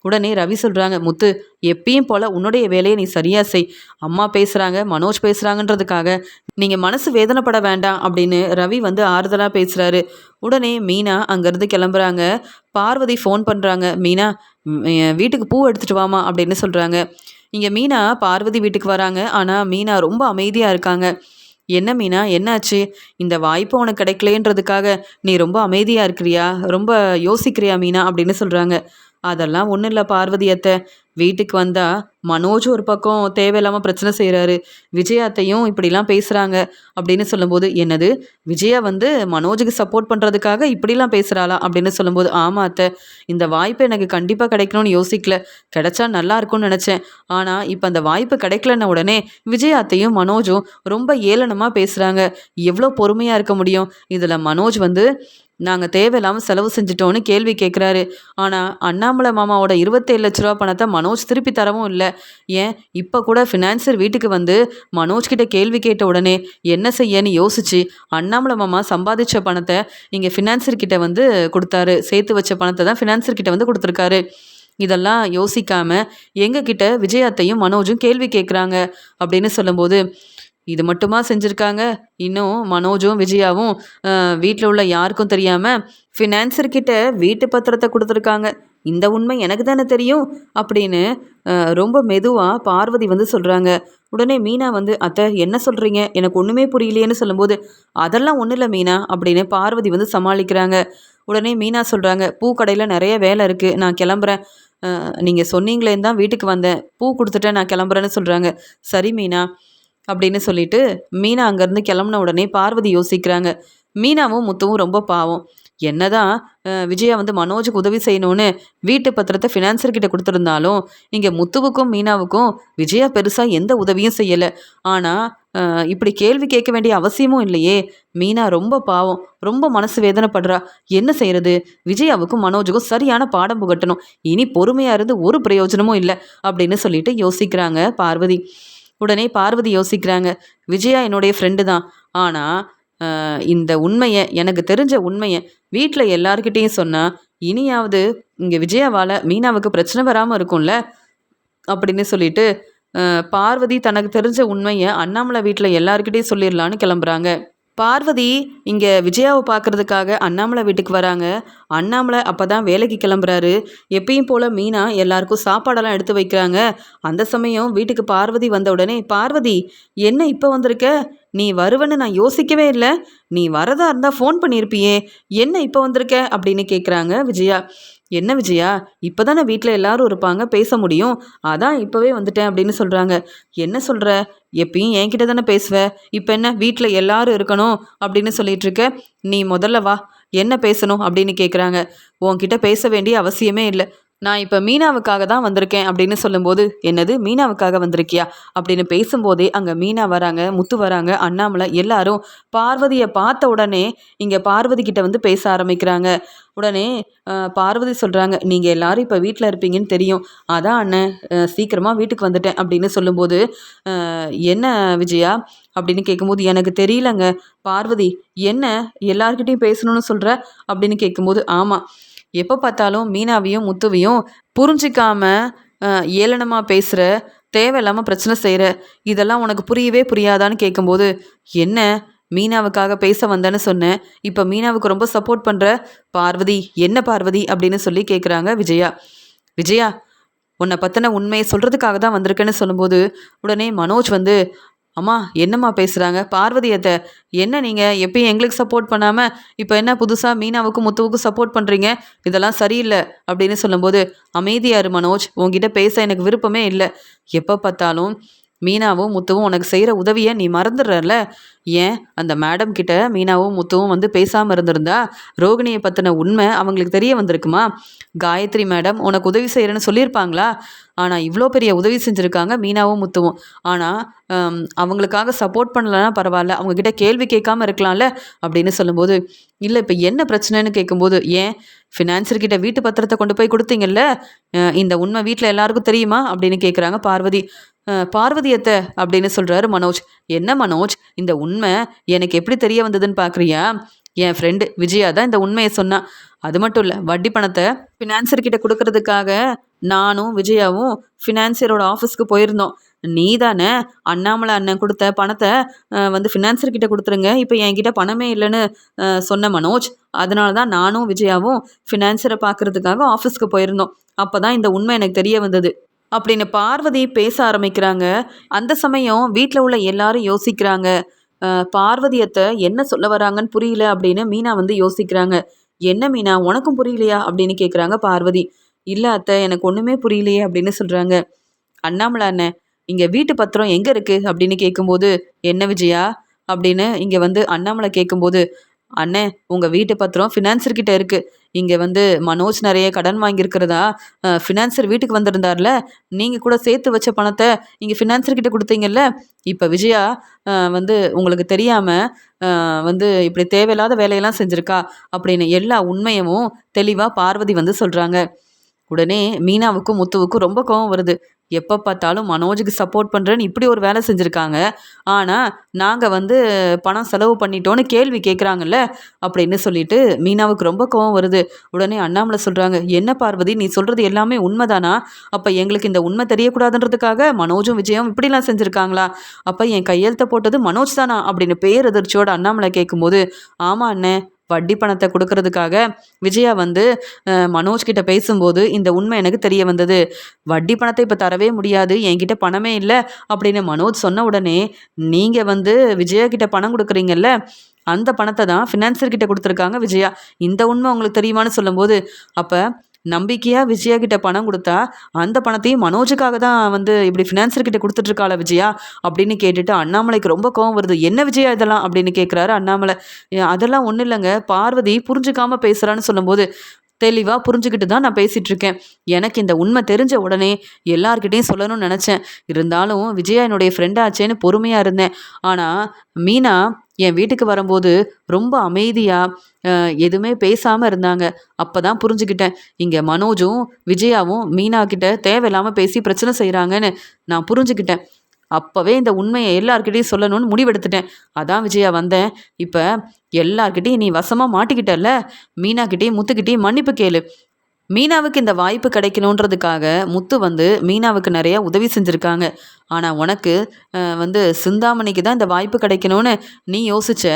உடனே ரவி சொல்கிறாங்க, முத்து எப்பயும் போல் உன்னுடைய வேலையை நீ சரியாக செய். அம்மா பேசுகிறாங்க, மனோஜ் பேசுகிறாங்கன்றதுக்காக நீங்கள் மனசு வேதனைப்பட வேண்டாம் அப்படின்னு ரவி வந்து ஆறுதலாக பேசுகிறாரு. உடனே மீனா அங்கேருந்து கிளம்புறாங்க. பார்வதி ஃபோன் பண்ணுறாங்க, மீனா வீட்டுக்கு பூ எடுத்துகிட்டு வாமா அப்படின்னு சொல்கிறாங்க. இங்கே மீனா பார்வதி வீட்டுக்கு வராங்க. ஆனால் மீனா ரொம்ப அமைதியாக இருக்காங்க. என்ன மீனா, என்னாச்சு? இந்த வாய்ப்பு உனக்கு கிடைக்கலேன்றதுக்காக நீ ரொம்ப அமைதியாக இருக்கிறியா, ரொம்ப யோசிக்கிறியா மீனா அப்படின்னு சொல்கிறாங்க. அதெல்லாம் ஒன்றும் இல்லை பார்வதி அத்தை. வீட்டுக்கு வந்தால் மனோஜ் ஒரு பக்கம் தேவையில்லாமல் பிரச்சனை செய்கிறாரு, விஜயாத்தையும் இப்படிலாம் பேசுகிறாங்க அப்படின்னு சொல்லும்போது, என்னது விஜயா வந்து மனோஜுக்கு சப்போர்ட் பண்ணுறதுக்காக இப்படிலாம் பேசுகிறாளா அப்படின்னு சொல்லும்போது, ஆமாம் அத்தை, இந்த வாய்ப்பு எனக்கு கண்டிப்பாக கிடைக்கணும்னு யோசிக்கல. கிடைச்சா நல்லா இருக்கும்னு நினச்சேன். ஆனால் இப்போ அந்த வாய்ப்பு கிடைக்கலன்ன உடனே விஜயாத்தையும் மனோஜும் ரொம்ப ஏளனமாக பேசுகிறாங்க. எவ்வளோ பொறுமையாக இருக்க முடியும்? இதில் மனோஜ் வந்து நாங்கள் தேவையில்லாமல் செலவு செஞ்சிட்டோன்னு கேள்வி கேட்குறாரு. ஆனால் அண்ணாமலை மாமாவோட 27 லட்ச ரூபா பணத்தை மனோஜ் திருப்பி தரவும் இல்லை. ஏன் இப்போ கூட ஃபினான்சர் வீட்டுக்கு வந்து மனோஜ் கிட்ட கேள்வி கேட்ட உடனே என்ன செய்யன்னு யோசிச்சு அண்ணாமலை மாமா சம்பாதிச்ச பணத்தை இங்கே ஃபினான்சர் கிட்ட வந்து கொடுத்தாரு. சேர்த்து வச்ச பணத்தை தான் ஃபினான்சர் கிட்ட வந்து கொடுத்துருக்காரு. இதெல்லாம் யோசிக்காம எங்ககிட்ட விஜயாத்தையும் மனோஜும் கேள்வி கேட்குறாங்க அப்படின்னு சொல்லும்போது, இது மட்டுமா செஞ்சுருக்காங்க? இன்னும் மனோஜும் விஜயாவும் வீட்டில் உள்ள யாருக்கும் தெரியாமல் ஃபினான்சர்கிட்ட வீட்டு பத்திரத்தை கொடுத்துருக்காங்க. இந்த உண்மை எனக்கு தானே தெரியும் அப்படின்னு ரொம்ப மெதுவாக பார்வதி வந்து சொல்கிறாங்க. உடனே மீனா வந்து, அத்தை என்ன சொல்கிறீங்க, எனக்கு ஒன்றுமே புரியலையேன்னு சொல்லும்போது, அதெல்லாம் ஒன்றும் இல்லை மீனா அப்படின்னு பார்வதி வந்து சமாளிக்கிறாங்க. உடனே மீனா சொல்கிறாங்க, பூக்கடையில் நிறைய வேலை இருக்குது, நான் கிளம்புறேன். நீங்கள் சொன்னீங்களேன்னு தான் வீட்டுக்கு வந்தேன், பூ கொடுத்துட்டேன், நான் கிளம்புறேன்னு சொல்கிறாங்க. சரி மீனா அப்படின்னு சொல்லிட்டு மீனா அங்கேருந்து கிளம்புன உடனே பார்வதி யோசிக்கிறாங்க. மீனாவும் முத்துவும் ரொம்ப பாவம். என்னதான் விஜயா வந்து மனோஜுக்கு உதவி செய்யணும்னு வீட்டு பத்திரத்தை ஃபினான்சர்கிட்ட கொடுத்துருந்தாலும் இங்கே முத்துவுக்கும் மீனாவுக்கும் விஜயா பெருசாக எந்த உதவியும் செய்யலை. ஆனால் இப்படி கேள்வி கேட்க வேண்டிய அவசியமும் இல்லையே. மீனா ரொம்ப பாவம், ரொம்ப மனசு வேதனைப்படுறா. என்ன செய்யறது? விஜயாவுக்கும் மனோஜுக்கும் சரியான பாடம் புகட்டணும். இனி பொறுமையாக இருந்து ஒரு பிரயோஜனமும் இல்லை அப்படின்னு சொல்லிட்டு யோசிக்கிறாங்க பார்வதி. உடனே பார்வதி யோசிக்கிறாங்க, விஜயா என்னுடைய ஃப்ரெண்டு தான். ஆனால் இந்த உண்மையை, எனக்கு தெரிஞ்ச உண்மையை வீட்டில் எல்லார்கிட்டேயும் சொன்னால் இனியாவது இங்கே விஜயாவால் மீனாவுக்கு பிரச்சனை வராமல் இருக்கும்ல அப்படின்னு சொல்லிட்டு பார்வதி தனக்கு தெரிஞ்ச உண்மையை அண்ணாமலை வீட்டில் எல்லார்கிட்டேயும் சொல்லிடலான்னு கிளம்புறாங்க. பார்வதி இங்கே விஜயாவை பார்க்குறதுக்காக அண்ணாமலை வீட்டுக்கு வராங்க. அண்ணாமலை அப்போ தான் வேலைக்கு கிளம்புறாரு. எப்பயும் போல் மீனா எல்லாருக்கும் சாப்பாடெல்லாம் எடுத்து வைக்கிறாங்க. அந்த சமயம் வீட்டுக்கு பார்வதி வந்த உடனே, பார்வதி என்ன இப்போ வந்திருக்க? நீ வருவன்னு நான் யோசிக்கவே இல்லை. நீ வரதா இருந்தால் ஃபோன் பண்ணியிருப்பியே, என்ன இப்போ வந்திருக்க அப்படின்னு கேட்குறாங்க விஜயா. என்ன விஜயா, இப்போ தானே வீட்டில் எல்லாரும் இருப்பாங்க, பேச முடியும், அதான் இப்போவே வந்துட்டேன் அப்படின்னு சொல்கிறாங்க. என்ன சொல்கிற? எப்பயும் என்கிட்ட தானே பேசுவ, இப்போ என்ன வீட்டில் எல்லாரும் இருக்கணும் அப்படின்னு சொல்லிட்டு இருக்க? நீ முதல்ல வா, என்ன பேசணும் அப்படின்னு கேட்குறாங்க. உன்கிட்ட பேச வேண்டிய அவசியமே இல்லை, நான் இப்போ மீனாவுக்காக தான் வந்திருக்கேன் அப்படின்னு சொல்லும்போது, என்னது மீனாவுக்காக வந்திருக்கியா அப்படின்னு பேசும்போதே அங்கே மீனா வராங்க, முத்து வராங்க, அண்ணாமலை எல்லாரும் பார்வதியை பார்த்த உடனே இங்கே பார்வதி கிட்ட வந்து பேச ஆரம்பிக்கிறாங்க. உடனே பார்வதி சொல்கிறாங்க, நீங்கள் எல்லாரும் இப்போ வீட்டில் இருப்பீங்கன்னு தெரியும், அதான் அண்ணன் சீக்கிரமாக வீட்டுக்கு வந்துட்டேன் அப்படின்னு சொல்லும்போது, என்ன விஜயா அப்படின்னு கேட்கும்போது, எனக்கு தெரியலங்க பார்வதி, என்ன எல்லார்கிட்டையும் பேசணும்னு சொல்கிற அப்படின்னு கேட்கும்போது, ஆமாம் எப்போ பார்த்தாலும் மீனாவையும் முத்துவையும் புரிஞ்சிக்காம ஏளனமாக பேசுகிற, தேவையில்லாமல் பிரச்சனை செய்கிற, இதெல்லாம் உனக்கு புரியவே புரியாதான்னு கேட்கும்போது, என்ன மீனாவுக்காக பேச வந்தேன்னு சொன்னேன், இப்போ மீனாவுக்கு ரொம்ப சப்போர்ட் பண்ணுற பார்வதி, என்ன பார்வதி அப்படின்னு சொல்லி கேட்குறாங்க விஜயா. விஜயா உன்னை பற்றின உண்மையை சொல்கிறதுக்காக தான் வந்திருக்கேன்னு சொல்லும்போது உடனே மனோஜ் வந்து, அம்மா என்னம்மா பேசுகிறாங்க பார்வதியத்தை, என்ன நீங்கள் எப்பயும் எங்களுக்கு சப்போர்ட் பண்ணாமல் இப்போ என்ன புதுசாக மீனாவுக்கும் முத்துவுக்கும் சப்போர்ட் பண்ணுறீங்க, இதெல்லாம் சரியில்லை அப்படின்னு சொல்லும்போது, அமைதியாரு மனோஜ், உங்ககிட்ட பேச எனக்கு விருப்பமே இல்லை. எப்போ பார்த்தாலும் மீனாவும் முத்துவும் உனக்கு செய்கிற உதவியை நீ மறந்துடுறல. ஏன் அந்த மேடம் கிட்ட மீனாவும் முத்துவும் வந்து பேசாமல் இருந்திருந்தா ரோகிணியை பற்றின உண்மை அவங்களுக்கு தெரிய வந்திருக்குமா? காயத்ரி மேடம் உனக்கு உதவி செய்கிறேன்னு சொல்லியிருப்பாங்களா? ஆனால் இவ்வளோ பெரிய உதவி செஞ்சுருக்காங்க மீனாவும் முத்துவும். ஆனால் அவங்களுக்காக சப்போர்ட் பண்ணலன்னா பரவாயில்ல, அவங்கக்கிட்ட கேள்வி கேட்காம இருக்கலாம்ல அப்படின்னு சொல்லும்போது, இல்லை இப்போ என்ன பிரச்சனைன்னு கேட்கும்போது, ஏன் ஃபினான்சர்கிட்ட வீட்டு பத்திரத்தை கொண்டு போய் கொடுத்தீங்கல்ல, இந்த உண்மை வீட்டில் எல்லாருக்கும் தெரியுமா அப்படின்னு கேட்குறாங்க பார்வதி. பார்வதி அத்தை அப்படின்னு சொல்கிறாரு மனோஜ். என்ன மனோஜ், இந்த உண்மை எனக்கு எப்படி தெரிய வந்ததுன்னு பார்க்குறியா? என் ஃப்ரெண்டு விஜயா தான் இந்த உண்மையை சொன்னா. அது மட்டும் இல்லை, வட்டி பணத்தை ஃபினான்சர்கிட்ட கொடுக்கறதுக்காக நானும் விஜயாவும் ஃபினான்சியரோட ஆஃபீஸ்க்கு போயிருந்தோம். நீ தானே அண்ணாமலை அண்ணன் கொடுத்த பணத்தை வந்து ஃபினான்சர்கிட்ட கொடுத்துருங்க, இப்போ என்கிட்ட பணமே இல்லைன்னு சொன்ன மனோஜ். அதனால தான் நானும் விஜயாவும் ஃபினான்சரை பார்க்கறதுக்காக ஆஃபீஸ்க்கு போயிருந்தோம். அப்போ தான் இந்த உண்மை எனக்கு தெரிய வந்தது அப்படின்னு பார்வதி பேச ஆரம்பிக்கிறாங்க. அந்த சமயம் வீட்டில் உள்ள எல்லாரும் யோசிக்கிறாங்க. பார்வதி அத்தை என்ன சொல்ல வராங்கன்னு புரியல அப்படின்னு மீனா வந்து யோசிக்கிறாங்க. என்ன மீனா, உனக்கும் புரியலையா அப்படின்னு கேட்குறாங்க பார்வதி. இல்லை அத்தை, எனக்கு ஒன்றுமே புரியலையே அப்படின்னு சொல்கிறாங்க. அண்ணாமலை அண்ணன், இங்கே வீட்டு பத்திரம் எங்கே இருக்குது அப்படின்னு கேட்கும்போது, என்ன விஜயா அப்படின்னு இங்கே வந்து அண்ணாமலை கேட்கும்போது, அண்ணே உங்கள் வீட்டு பத்திரம் ஃபினான்சர்கிட்ட இருக்குது. இங்கே வந்து மனோஜ் நிறைய கடன் வாங்கியிருக்கிறதா ஃபினான்சர் வீட்டுக்கு வந்திருந்தார்ல, நீங்கள் கூட சேர்த்து வச்ச பணத்தை இங்கே ஃபினான்சர்கிட்ட கொடுத்தீங்கல்ல, இப்போ விஜயா வந்து உங்களுக்கு தெரியாமல் வந்து இப்படி தேவையில்லாத வேலையெல்லாம் செஞ்சுருக்கா அப்படின்னு எல்லா உண்மையவும் தெளிவாக பார்வதி வந்து சொல்கிறாங்க. உடனே மீனாவுக்கும் முத்துவுக்கும் ரொம்ப கோவம் வருது. எப்போ பார்த்தாலும் மனோஜுக்கு சப்போர்ட் பண்ணுறேன்னு இப்படி ஒரு வேலை செஞ்சுருக்காங்க, ஆனால் நாங்கள் வந்து பணம் செலவு பண்ணிட்டோன்னு கேள்வி கேட்குறாங்கல்ல அப்படின்னு சொல்லிட்டு மீனாவுக்கு ரொம்ப கோவம் வருது. உடனே அண்ணாமலை சொல்கிறாங்க, என்ன பார்வதி நீ சொல்கிறது எல்லாமே உண்மைதானா? அப்போ எங்களுக்கு இந்த உண்மை தெரியக்கூடாதுன்றதுக்காக மனோஜும் விஜயும் இப்படிலாம் செஞ்சுருக்காங்களா? அப்போ என் கையெழுத்தை போட்டது மனோஜ் தானா அப்படின்னு பேரதிர்ச்சியோட அண்ணாமலை கேட்கும்போது, ஆமாம் அண்ணே, வட்டி பணத்தை கொடுக்கறதுக்காக விஜயா வந்து மனோஜ் கிட்ட பேசும்போது இந்த உண்மை எனக்கு தெரிய வந்தது. வட்டி பணத்தை இப்போ தரவே முடியாது, என்கிட்ட பணமே இல்லை அப்படின்னு மனோஜ் சொன்ன உடனே, நீங்கள் வந்து விஜயா கிட்ட பணம் கொடுக்குறீங்கல்ல, அந்த பணத்தை தான் ஃபினான்சர் கிட்ட கொடுத்துருக்காங்க விஜயா. இந்த உண்மை உங்களுக்கு தெரியுமான்னு சொல்லும்போது, அப்போ நம்பிக்கையாக விஜயா கிட்ட பணம் கொடுத்தா அந்த பணத்தையும் மனோஜுக்காக தான் வந்து இப்படி ஃபினான்சர் கிட்ட கொடுத்துட்ருக்காளா விஜயா அப்படின்னு கேட்டுட்டு அண்ணாமலைக்கு ரொம்ப கோவம் வருது. என்ன விஜயா இதெல்லாம் அப்படின்னு கேட்குறாரு அண்ணாமலை. அதெல்லாம் ஒன்றும் இல்லைங்க, பார்வதி புரிஞ்சுக்காம பேசுகிறான்னு சொல்லும்போது, தெளிவாக புரிஞ்சுக்கிட்டு தான் நான் பேசிகிட்டு இருக்கேன். எனக்கு இந்த உண்மை தெரிஞ்ச உடனே எல்லார்கிட்டையும் சொல்லணும்னு நினச்சேன். இருந்தாலும் விஜயா என்னுடைய ஃப்ரெண்டாச்சேன்னு பொறுமையாக இருந்தேன். ஆனால் மீனா என் வீட்டுக்கு வரும்போது ரொம்ப அமைதியாக எதுவுமே பேசாமல் இருந்தாங்க. அப்போ தான் புரிஞ்சுக்கிட்டேன், இங்கே மனோஜும் விஜயாவும் மீனா கிட்ட தேவையில்லாமல் பேசி பிரச்சனை செய்கிறாங்கன்னு நான் புரிஞ்சுக்கிட்டேன். அப்போவே இந்த உண்மையை எல்லார்கிட்டையும் சொல்லணும்னு முடிவெடுத்துட்டேன். அதான் விஜயா வந்தேன். இப்போ எல்லார்கிட்டையும் நீ வசமாக மாட்டிக்கிட்டல்ல, மீனாக்கிட்டேயும் முத்துக்கிட்டேயும் மன்னிப்பு கேளு. மீனாவுக்கு இந்த வாய்ப்பு கிடைக்கணுன்றதுக்காக முத்து வந்து மீனாவுக்கு நிறையா உதவி செஞ்சுருக்காங்க. ஆனால் உனக்கு வந்து சிந்தாமணிக்கு தான் இந்த வாய்ப்பு கிடைக்கணும்னு நீ யோசிச்ச.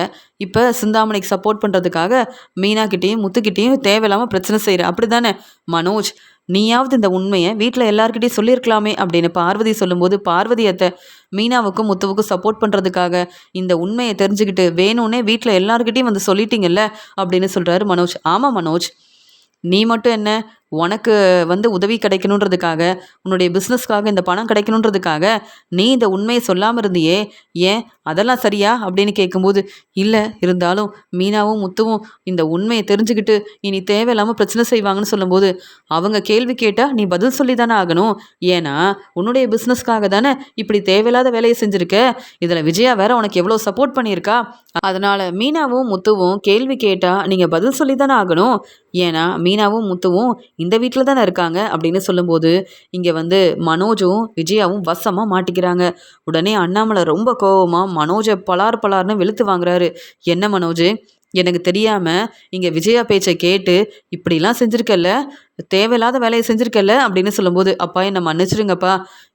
இப்போ சிந்தாமணிக்கு சப்போர்ட் பண்ணுறதுக்காக மீனாக்கிட்டேயும் முத்துக்கிட்டேயும் தேவையில்லாமல் பிரச்சனை செய்கிற, அப்படி தானே மனோஜ்? நீயாவது இந்த உண்மையை வீட்டில் எல்லாருக்கிட்டையும் சொல்லியிருக்கலாமே அப்படின்னு பார்வதி சொல்லும்போது, பார்வதி அத்தை மீனாவுக்கும் முத்துவுக்கும் சப்போர்ட் பண்ணுறதுக்காக இந்த உண்மையை தெரிஞ்சுக்கிட்டு வேணும்னே வீட்டில் எல்லாருக்கிட்டையும் வந்து சொல்லிட்டீங்கல்ல அப்படின்னு சொல்கிறாரு மனோஜ். ஆமாம் மனோஜ், நீ மட்டும் என்ன, உனக்கு வந்து உதவி கிடைக்கணுன்றதுக்காக, உன்னுடைய பிஸ்னஸ்க்காக இந்த பணம் கிடைக்கணுன்றதுக்காக நீ இந்த உண்மையை சொல்லாமல் இருந்தியே, ஏன் அதெல்லாம் சரியா அப்படின்னு கேட்கும்போது, இல்லை இருந்தாலும் மீனாவும் முத்துவும் இந்த உண்மையை தெரிஞ்சுக்கிட்டு இனி தேவையில்லாமல் பிரச்சனை செய்வாங்கன்னு சொல்லும்போது, அவங்க கேள்வி கேட்டால் நீ பதில் சொல்லி தானே ஆகணும். ஏன்னா உன்னுடைய பிஸ்னஸ்க்காக தானே இப்படி தேவையில்லாத வேலையை செஞ்சுருக்க. இதில் விஜயா வேற உனக்கு எவ்வளோ சப்போர்ட் பண்ணியிருக்கா. அதனால் மீனாவும் முத்துவும் கேள்வி கேட்டால் நீங்கள் பதில் சொல்லி தானே ஆகணும். ஏன்னா மீனாவும் முத்துவும் இந்த வீட்டில் தானே இருக்காங்க அப்படின்னு சொல்லும்போது, இங்கே வந்து மனோஜும் விஜயாவும் வசமாக மாட்டிக்கிறாங்க. உடனே அண்ணாமலை ரொம்ப கோவமாக மனோஜை பலார்னு வெளுத்து வாங்குறாரு. என்ன மனோஜ், எனக்கு தெரியாமல் இங்கே விஜயா பேச்சை கேட்டு இப்படிலாம் செஞ்சுருக்கல்ல, தேவையில்லாத வேலையை செஞ்சுருக்கல்ல அப்படின்னு சொல்லும்போது, அப்பா என்னை மன்னிச்சிருங்கப்பா,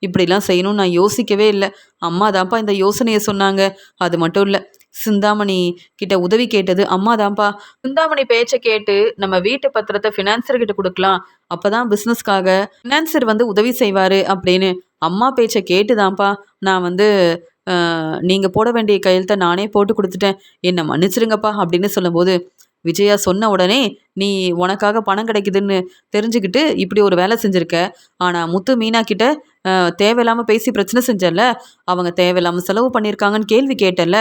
இப்படிலாம் செய்யணும்னு நான் யோசிக்கவே இல்லை. அம்மா தான்ப்பா இந்த யோசனையை சொன்னாங்க. அது மட்டும் இல்லை, சிந்தாமணி கிட்ட உதவி கேட்டது அம்மா தான்ப்பா. சிந்தாமணி பேச்சை கேட்டு நம்ம வீட்டு பத்திரத்தை ஃபினான்சர்கிட்ட கொடுக்கலாம், அப்போ தான் பிஸ்னஸ்க்காக ஃபினான்சர் வந்து உதவி செய்வார் அப்படின்னு அம்மா பேச்சை கேட்டு தான்ப்பா நான் வந்து நீங்கள் போட வேண்டிய கையெழுத்தை நானே போட்டு கொடுத்துட்டேன். என்னை மன்னிச்சிருங்கப்பா அப்படின்னு சொல்லும்போது, விஜயா சொன்ன உடனே நீ உனக்காக பணம் கிடைக்குதுன்னு தெரிஞ்சுக்கிட்டு இப்படி ஒரு வேலை செஞ்சுருக்க. ஆனால் முத்து மீனா கிட்ட தேவையில்லாமல் பேசி பிரச்சனை செஞ்சல, அவங்க தேவையில்லாமல் செலவு பண்ணியிருக்காங்கன்னு கேள்வி கேட்டல,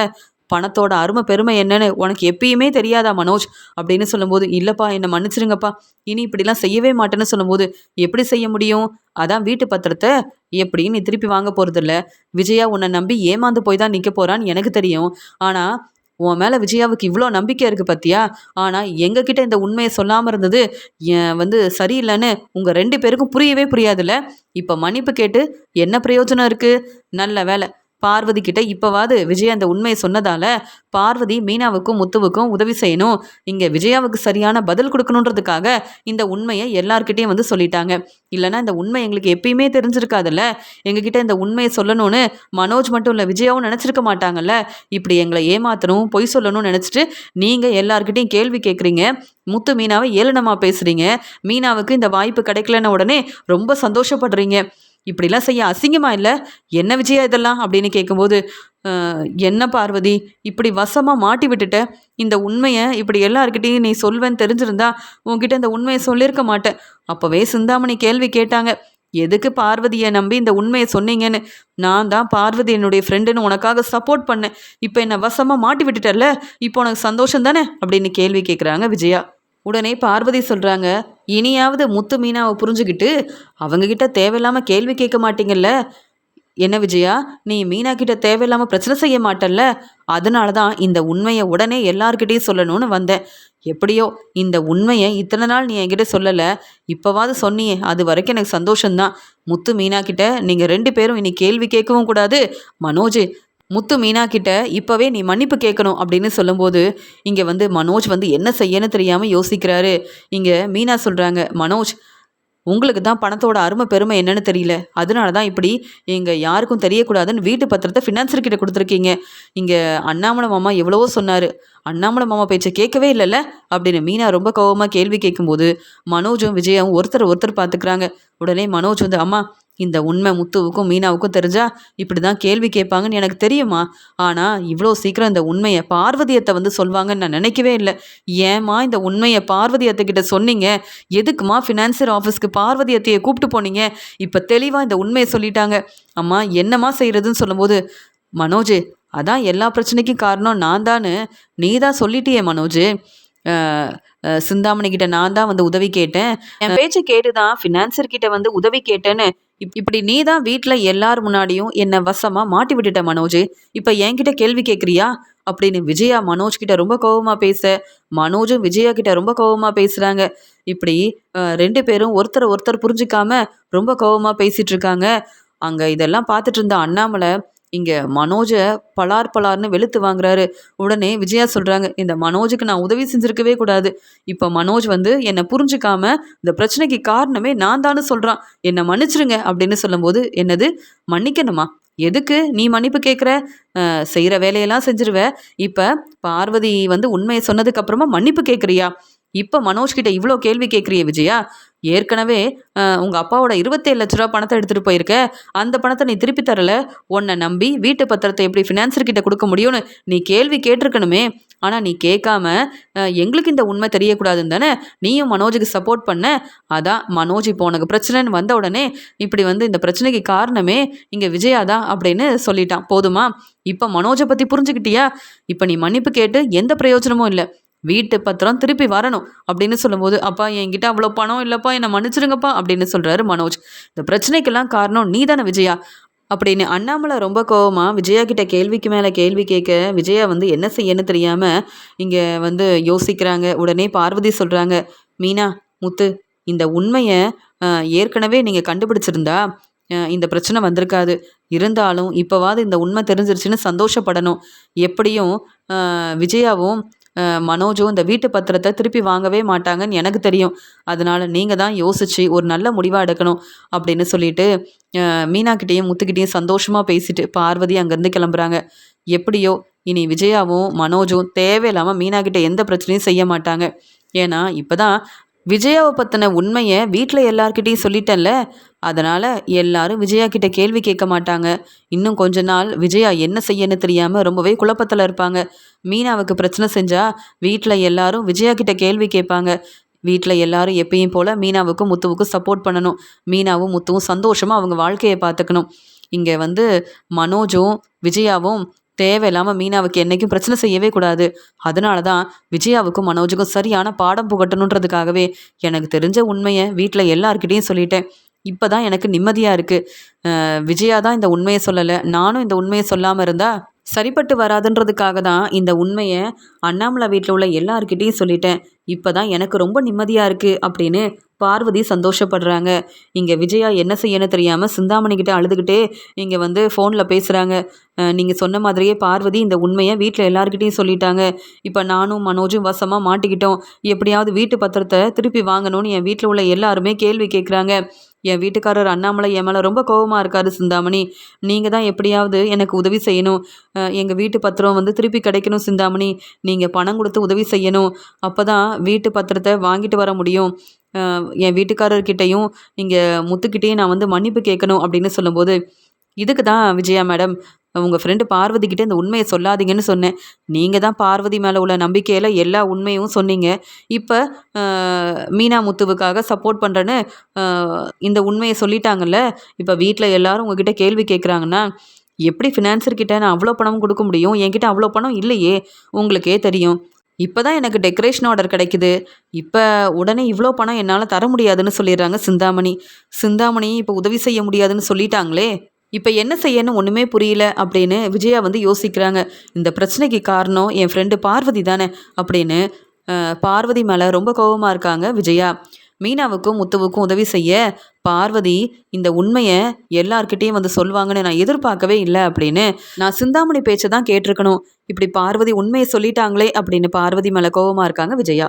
பணத்தோட அருமை பெருமை என்னன்னு உனக்கு எப்பயுமே தெரியாதா மனோஜ் அப்படின்னு சொல்லும்போது, இல்லைப்பா என்னை மன்னிச்சிருங்கப்பா, இனி இப்படிலாம் செய்யவே மாட்டேன்னு சொல்லும்போது, எப்படி செய்ய முடியும்? அதான் வீட்டு பத்திரத்தை எப்படி நீ திருப்பி வாங்க போகிறதில்ல. விஜயா உன்னை நம்பி ஏமாந்து போய் தான் நிற்க போகிறான்னு எனக்கு தெரியும். ஆனால் உன் மேலே விஜயாவுக்கு இவ்வளோ நம்பிக்கை இருக்குது பார்த்தியா? ஆனால் எங்ககிட்ட இந்த உண்மையை சொல்லாமல் இருந்தது சரியில்லைன்னு உங்கள் 2 பேருக்கும் புரியவே புரியாதுல்ல. இப்போ மன்னிப்பு கேட்டு என்ன பிரயோஜனம் இருக்குது? நல்ல வேலை பார்வதி கிட்ட இப்போவாது விஜயா அந்த உண்மையை சொன்னதால பார்வதி மீனாவுக்கும் முத்துவுக்கும் உதவி செய்யணும், இங்கே விஜயாவுக்கு சரியான பதில் கொடுக்கணுன்றதுக்காக இந்த உண்மையை எல்லார்கிட்டையும் சொல்லிட்டாங்க. இல்லைனா இந்த உண்மை எங்களுக்கு எப்பயுமே தெரிஞ்சிருக்காதுல்ல. எங்ககிட்ட இந்த உண்மையை சொல்லணும்னு மனோஜ் மட்டும் இல்லை விஜயாவும் நினச்சிருக்க மாட்டாங்கல்ல. இப்படி எங்களை ஏமாற்றணும் பொய் சொல்லணும்னு நினச்சிட்டு நீங்கள் எல்லார்கிட்டையும் கேள்வி கேட்குறீங்க. முத்து மீனாவை ஏளனமாக பேசுகிறீங்க. மீனாவுக்கு இந்த வாய்ப்பு கிடைக்கலன்னு உடனே ரொம்ப சந்தோஷப்படுறீங்க. இப்படிலாம் செய்ய அசிங்கமா இல்லை? என்ன விஜயா இதெல்லாம் அப்படின்னு கேட்கும்போது, என்ன பார்வதி இப்படி வசமாக மாட்டி விட்டுட்ட, இந்த உண்மையை இப்படி எல்லார்கிட்டையும் நீ சொல்வேன்னு தெரிஞ்சிருந்தா உன்கிட்ட இந்த உண்மையை சொல்லியிருக்க மாட்டேன். அப்போவே சிந்தாமணி கேள்வி கேட்டாங்க, எதுக்கு பார்வதியை நம்பி இந்த உண்மையை சொன்னீங்கன்னு. நான் தான் பார்வதி என்னுடைய ஃப்ரெண்டுன்னு உனக்காக சப்போர்ட் பண்ணேன். இப்போ என்னை வசமாக மாட்டி விட்டுட்டல, இப்போ உனக்கு சந்தோஷம் தானே அப்படின்னு கேள்வி கேட்குறாங்க விஜயா. உடனே பார்வதி சொல்கிறாங்க, இனியாவது முத்து மீனாவை புரிஞ்சுக்கிட்டு அவங்கக்கிட்ட தேவையில்லாமல் கேள்வி கேட்க மாட்டீங்கல்ல. என்ன விஜயா, நீ மீனா கிட்ட தேவையில்லாமல் பிரச்சனை செய்ய மாட்டல்ல, அதனால தான் இந்த உண்மையை உடனே எல்லார்கிட்டையும் சொல்லணும்னு வந்தேன். எப்படியோ இந்த உண்மையை இத்தனை நாள் நீ என்கிட்ட சொல்லலை, இப்போவாது சொன்னியே, அது வரைக்கும் எனக்கு சந்தோஷம்தான். முத்து மீனா கிட்ட நீங்கள் 2 பேரும் இனி கேள்வி கேட்கவும் கூடாது. மனோஜ், முத்து மீனா கிட்ட இப்போவே நீ மன்னிப்பு கேட்கணும் அப்படின்னு சொல்லும்போது, இங்கே மனோஜ் என்ன செய்யன்னு தெரியாமல் யோசிக்கிறாரு. இங்கே மீனா சொல்கிறாங்க, மனோஜ் உங்களுக்கு தான் பணத்தோட அருமை பெருமை என்னன்னு தெரியல, அதனால தான் இப்படி இங்கே யாருக்கும் தெரியக்கூடாதுன்னு வீட்டு பத்திரத்தை ஃபினான்சர்கிட்ட கொடுத்துருக்கீங்க. இங்கே அண்ணாமலை மாமா எவ்வளவோ சொன்னார், அண்ணாமலை மாமா பேச்சை கேட்கவே இல்லைல்ல அப்படின்னு மீனா ரொம்ப கோவமாக கேள்வி கேட்கும்போது, மனோஜும் விஜயாவும் ஒருத்தர் பார்த்துக்கிறாங்க. உடனே மனோஜ் அம்மா இந்த உண்மை முத்துவுக்கும் மீனாவுக்கும் தெரிஞ்சா இப்படி தான் கேள்வி கேட்பாங்கன்னு எனக்கு தெரியுமா, ஆனால் இவ்வளோ சீக்கிரம் இந்த உண்மையை பார்வதியத்தை சொல்வாங்கன்னு நான் நினைக்கவே இல்லை. ஏம்மா இந்த உண்மையை பார்வதியத்தைக்கிட்ட சொன்னீங்க? எதுக்குமா ஃபினான்சியர் ஆஃபீஸ்க்கு பார்வதியத்தையை கூப்பிட்டு போனீங்க? இப்போ தெளிவாக இந்த உண்மையை சொல்லிட்டாங்க. அம்மா என்னம்மா செய்கிறதுன்னு சொல்லும்போது, மனோஜ் அதான் எல்லா பிரச்சனைக்கும் காரணம் நான் தான்னு நீ தான் சொல்லிட்டியே மனோஜ். சிந்தாமணி கிட்ட நான் தான் உதவி கேட்டேன், என் பேச்சை கேட்டு தான் ஃபினான்சர் கிட்ட உதவி கேட்டேன்னு இப்படி நீ தான் வீட்டில் எல்லார் முன்னாடியும் என்னை வசமாக மாட்டி விட்டுட்ட மனோஜ். இப்போ என்கிட்ட கேள்வி கேட்குறியா அப்படின்னு விஜயா மனோஜ் கிட்ட ரொம்ப கோபமாக பேச, மனோஜும் விஜயா கிட்ட ரொம்ப கோபமாக பேசுகிறாங்க. இப்படி 2 பேரும் ஒருத்தர் புரிஞ்சிக்காம ரொம்ப கோபமாக பேசிகிட்டு இருக்காங்க. அங்கே இதெல்லாம் பார்த்துட்டு இருந்த அண்ணாமலை இங்கே மனோஜை பலார்னு வெளுத்து வாங்குறாரு. உடனே விஜயா சொல்கிறாங்க, இந்த மனோஜுக்கு நான் உதவி செஞ்சுருக்கவே கூடாது. இப்போ மனோஜ் என்னை புரிஞ்சுக்காம இந்த பிரச்சனைக்கு காரணமே நான் தானு சொல்கிறான், என்னை மன்னிச்சிருங்க அப்படின்னு சொல்லும்போது, என்னது மன்னிக்கணுமா? எதுக்கு நீ மன்னிப்பு கேட்குற? செய்கிற வேலையெல்லாம் செஞ்சிருவ. இப்போ பார்வதி உண்மையை சொன்னதுக்கப்புறமா மன்னிப்பு கேட்குறியா? இப்போ மனோஜ்கிட்ட இவ்வளோ கேள்வி கேட்குறிய விஜயா? ஏற்கனவே உங்கள் அப்பாவோட 27 லட்ச ரூபா பணத்தை எடுத்துகிட்டு போயிருக்க, அந்த பணத்தை நீ திருப்பி தரல. உன்னை நம்பி வீட்டு பத்திரத்தை எப்படி ஃபினான்சர்கிட்ட கொடுக்க முடியும்னு நீ கேள்வி கேட்டிருக்கணுமே. ஆனால் நீ கேட்காம எங்களுக்கு இந்த உண்மை தெரியக்கூடாதுன்னு தானே நீயும் மனோஜுக்கு சப்போர்ட் பண்ண. அதான் மனோஜ் இப்போ உனக்கு பிரச்சனைன்னு வந்த உடனே இப்படி இந்த பிரச்சனைக்கு காரணமே இங்கே விஜயா தான் அப்படின்னு சொல்லிட்டான். போதுமா? இப்போ மனோஜை பற்றி புரிஞ்சுக்கிட்டியா? இப்போ நீ மன்னிப்பு கேட்டு எந்த பிரயோஜனமும் இல்லை. வீட்டு பத்திரம் திருப்பி வரணும் அப்படின்னு சொல்லும்போது, அப்பா என்கிட்ட அவ்வளோ பணம் இல்லைப்பா, என்னை மன்னிச்சிருங்கப்பா அப்படின்னு சொல்கிறாரு மனோஜ். இந்த பிரச்சனைக்கெல்லாம் காரணம் நீ தானே விஜயா அப்படின்னு அண்ணாமலை ரொம்ப கோவமாக விஜயா கிட்ட கேள்விக்கு மேலே கேள்வி கேட்க, விஜயா என்ன செய்யன்னு தெரியாமல் இங்கே யோசிக்கிறாங்க. உடனே பார்வதி சொல்கிறாங்க, மீனா முத்து இந்த உண்மையை ஏற்கனவே நீங்கள் கண்டுபிடிச்சிருந்தா இந்த பிரச்சனை வந்திருக்காது. இருந்தாலும் இப்போவாது இந்த உண்மை தெரிஞ்சிருச்சுன்னு சந்தோஷப்படணும். எப்படியும் விஜயாவும் மனோஜும் இந்த வீட்டு பத்திரத்தை திருப்பி வாங்கவே மாட்டாங்கன்னு எனக்கு தெரியும். அதனால் நீங்கள் தான் யோசித்து ஒரு நல்ல முடிவாக எடுக்கணும் அப்படின்னு சொல்லிட்டு மீனாக்கிட்டேயும் முத்துக்கிட்டேயும் சந்தோஷமாக பேசிட்டு பார்வதி அங்கேருந்து கிளம்புறாங்க. எப்படியோ இனி விஜயாவும் மனோஜும் தேவையில்லாமல் மீனாக்கிட்ட எந்த பிரச்சனையும் செய்ய மாட்டாங்க. ஏன்னா இப்போ தான் விஜயாவை பற்றின உண்மையை வீட்டில் எல்லார்கிட்டையும் சொல்லிட்டேன்ல. அதனால் எல்லாரும் விஜயா கிட்ட கேள்வி கேட்க மாட்டாங்க. இன்னும் கொஞ்ச நாள் விஜயா என்ன செய்யன்னு தெரியாமல் ரொம்பவே குழப்பத்தில் இருப்பாங்க. மீனாவுக்கு பிரச்சனை செஞ்சால் வீட்டில் எல்லாரும் விஜயா கிட்ட கேள்வி கேட்பாங்க. வீட்டில் எல்லாரும் எப்பயும் போல் மீனாவுக்கும் முத்துவுக்கும் சப்போர்ட் பண்ணணும். மீனாவும் முத்துவும் சந்தோஷமாக அவங்க வாழ்க்கையை பார்த்துக்கணும். இங்கே வந்து மனோஜும் விஜயாவும் தேவையில்லாமல் மீனாவுக்கு என்றைக்கும் பிரச்சனை செய்யவே கூடாது. அதனால தான் விஜயாவுக்கும் மனோஜுக்கும் சரியான பாடம் புகட்டணுன்றதுக்காகவே எனக்கு தெரிஞ்ச உண்மையை வீட்டில் எல்லார்கிட்டேயும் சொல்லிட்டேன். இப்போ தான் எனக்கு நிம்மதியாக இருக்குது. விஜயா தான் இந்த உண்மையை சொல்லலை, நானும் இந்த உண்மையை சொல்லாமல் இருந்தால் சரிப்பட்டு வராதுன்றதுக்காக தான் இந்த உண்மையை அண்ணாமலை வீட்டில் உள்ள எல்லார்கிட்டேயும் சொல்லிட்டேன். இப்போ தான் எனக்கு ரொம்ப நிம்மதியாக இருக்குது அப்படின்னு பார்வதி சந்தோஷப்படுறாங்க. இங்கே விஜயா என்ன செய்யணும் தெரியாமல் சிந்தாமணிக்கிட்ட அழுதுகிட்டே இங்கே வந்து ஃபோனில் பேசுகிறாங்க. நீங்கள் சொன்ன மாதிரியே பார்வதி இந்த உண்மையை வீட்டில் எல்லார்கிட்டையும் சொல்லிட்டாங்க. இப்போ நானும் மனோஜும் வசமாக மாட்டிக்கிட்டோம். எப்படியாவது வீட்டு பத்திரத்தை திருப்பி வாங்கணும்னு என் வீட்டில் உள்ள எல்லாருமே கேள்வி கேட்குறாங்க. என் வீட்டுக்காரர் அண்ணாமலை என் மேலே ரொம்ப கோபமாக இருக்காரு சிந்தாமணி. நீங்கள் தான் எப்படியாவது எனக்கு உதவி செய்யணும். எங்கள் வீட்டு பத்திரம் வந்து திருப்பி கிடைக்கணும் சிந்தாமணி. நீங்கள் பணம் கொடுத்து உதவி செய்யணும். அப்போ தான் வீட்டு பத்திரத்தை வாங்கிட்டு வர முடியும். என் வீட்டுக்காரர்கிட்டையும் இங்கே முத்துக்கிட்டேயும் நான் வந்து மன்னிப்பு கேட்கணும் அப்படின்னு சொல்லும்போது, இதுக்கு தான் விஜயா மேடம் உங்கள் ஃப்ரெண்டு பார்வதிக்கிட்ட இந்த உண்மையை சொல்லாதீங்கன்னு சொன்னேன். நீங்கள் தான் பார்வதி மேலே உள்ள நம்பிக்கையில் எல்லா உண்மையும் சொன்னீங்க. இப்போ மீனா முத்துவுக்காக சப்போர்ட் பண்ணுறேன்னு இந்த உண்மையை சொல்லிட்டாங்கல்ல. இப்போ வீட்டில் எல்லாரும் உங்ககிட்ட கேள்வி கேட்குறாங்கன்னா எப்படி ஃபினான்சர்கிட்ட நான் அவ்வளோ பணம் கொடுக்க முடியும்? என்கிட்ட அவ்வளோ பணம் இல்லையே, உங்களுக்கே தெரியும். இப்போ தான் எனக்கு டெக்கரேஷன் ஆர்டர் கிடைக்குது. இப்போ உடனே இவ்வளோ பணம் என்னால் தர முடியாதுன்னு சொல்லிடுறாங்க சிந்தாமணி. சிந்தாமணி இப்போ உதவி செய்ய முடியாதுன்னு சொல்லிட்டாங்களே, இப்போ என்ன செய்யன்னு ஒன்றுமே புரியல அப்படின்னு விஜயா வந்து யோசிக்கிறாங்க. இந்த பிரச்சனைக்கு காரணம் என் ஃப்ரெண்டு பார்வதி தானே அப்படின்னு பார்வதி மேலே ரொம்ப கோபமாக இருக்காங்க விஜயா. மீனாவுக்கும் முத்துவுக்கும் உதவி செய்ய பார்வதி இந்த உண்மையை எல்லார்கிட்டேயும் வந்து சொல்லுவாங்கன்னு நான் எதிர்பார்க்கவே இல்லை அப்படின்னு நான் சிந்தாமணி பேச்சை தான் கேட்டிருக்கணும். இப்படி பார்வதி உண்மையை சொல்லிட்டாங்களே அப்படின்னு பார்வதி மேலே கோபமாக இருக்காங்க விஜயா.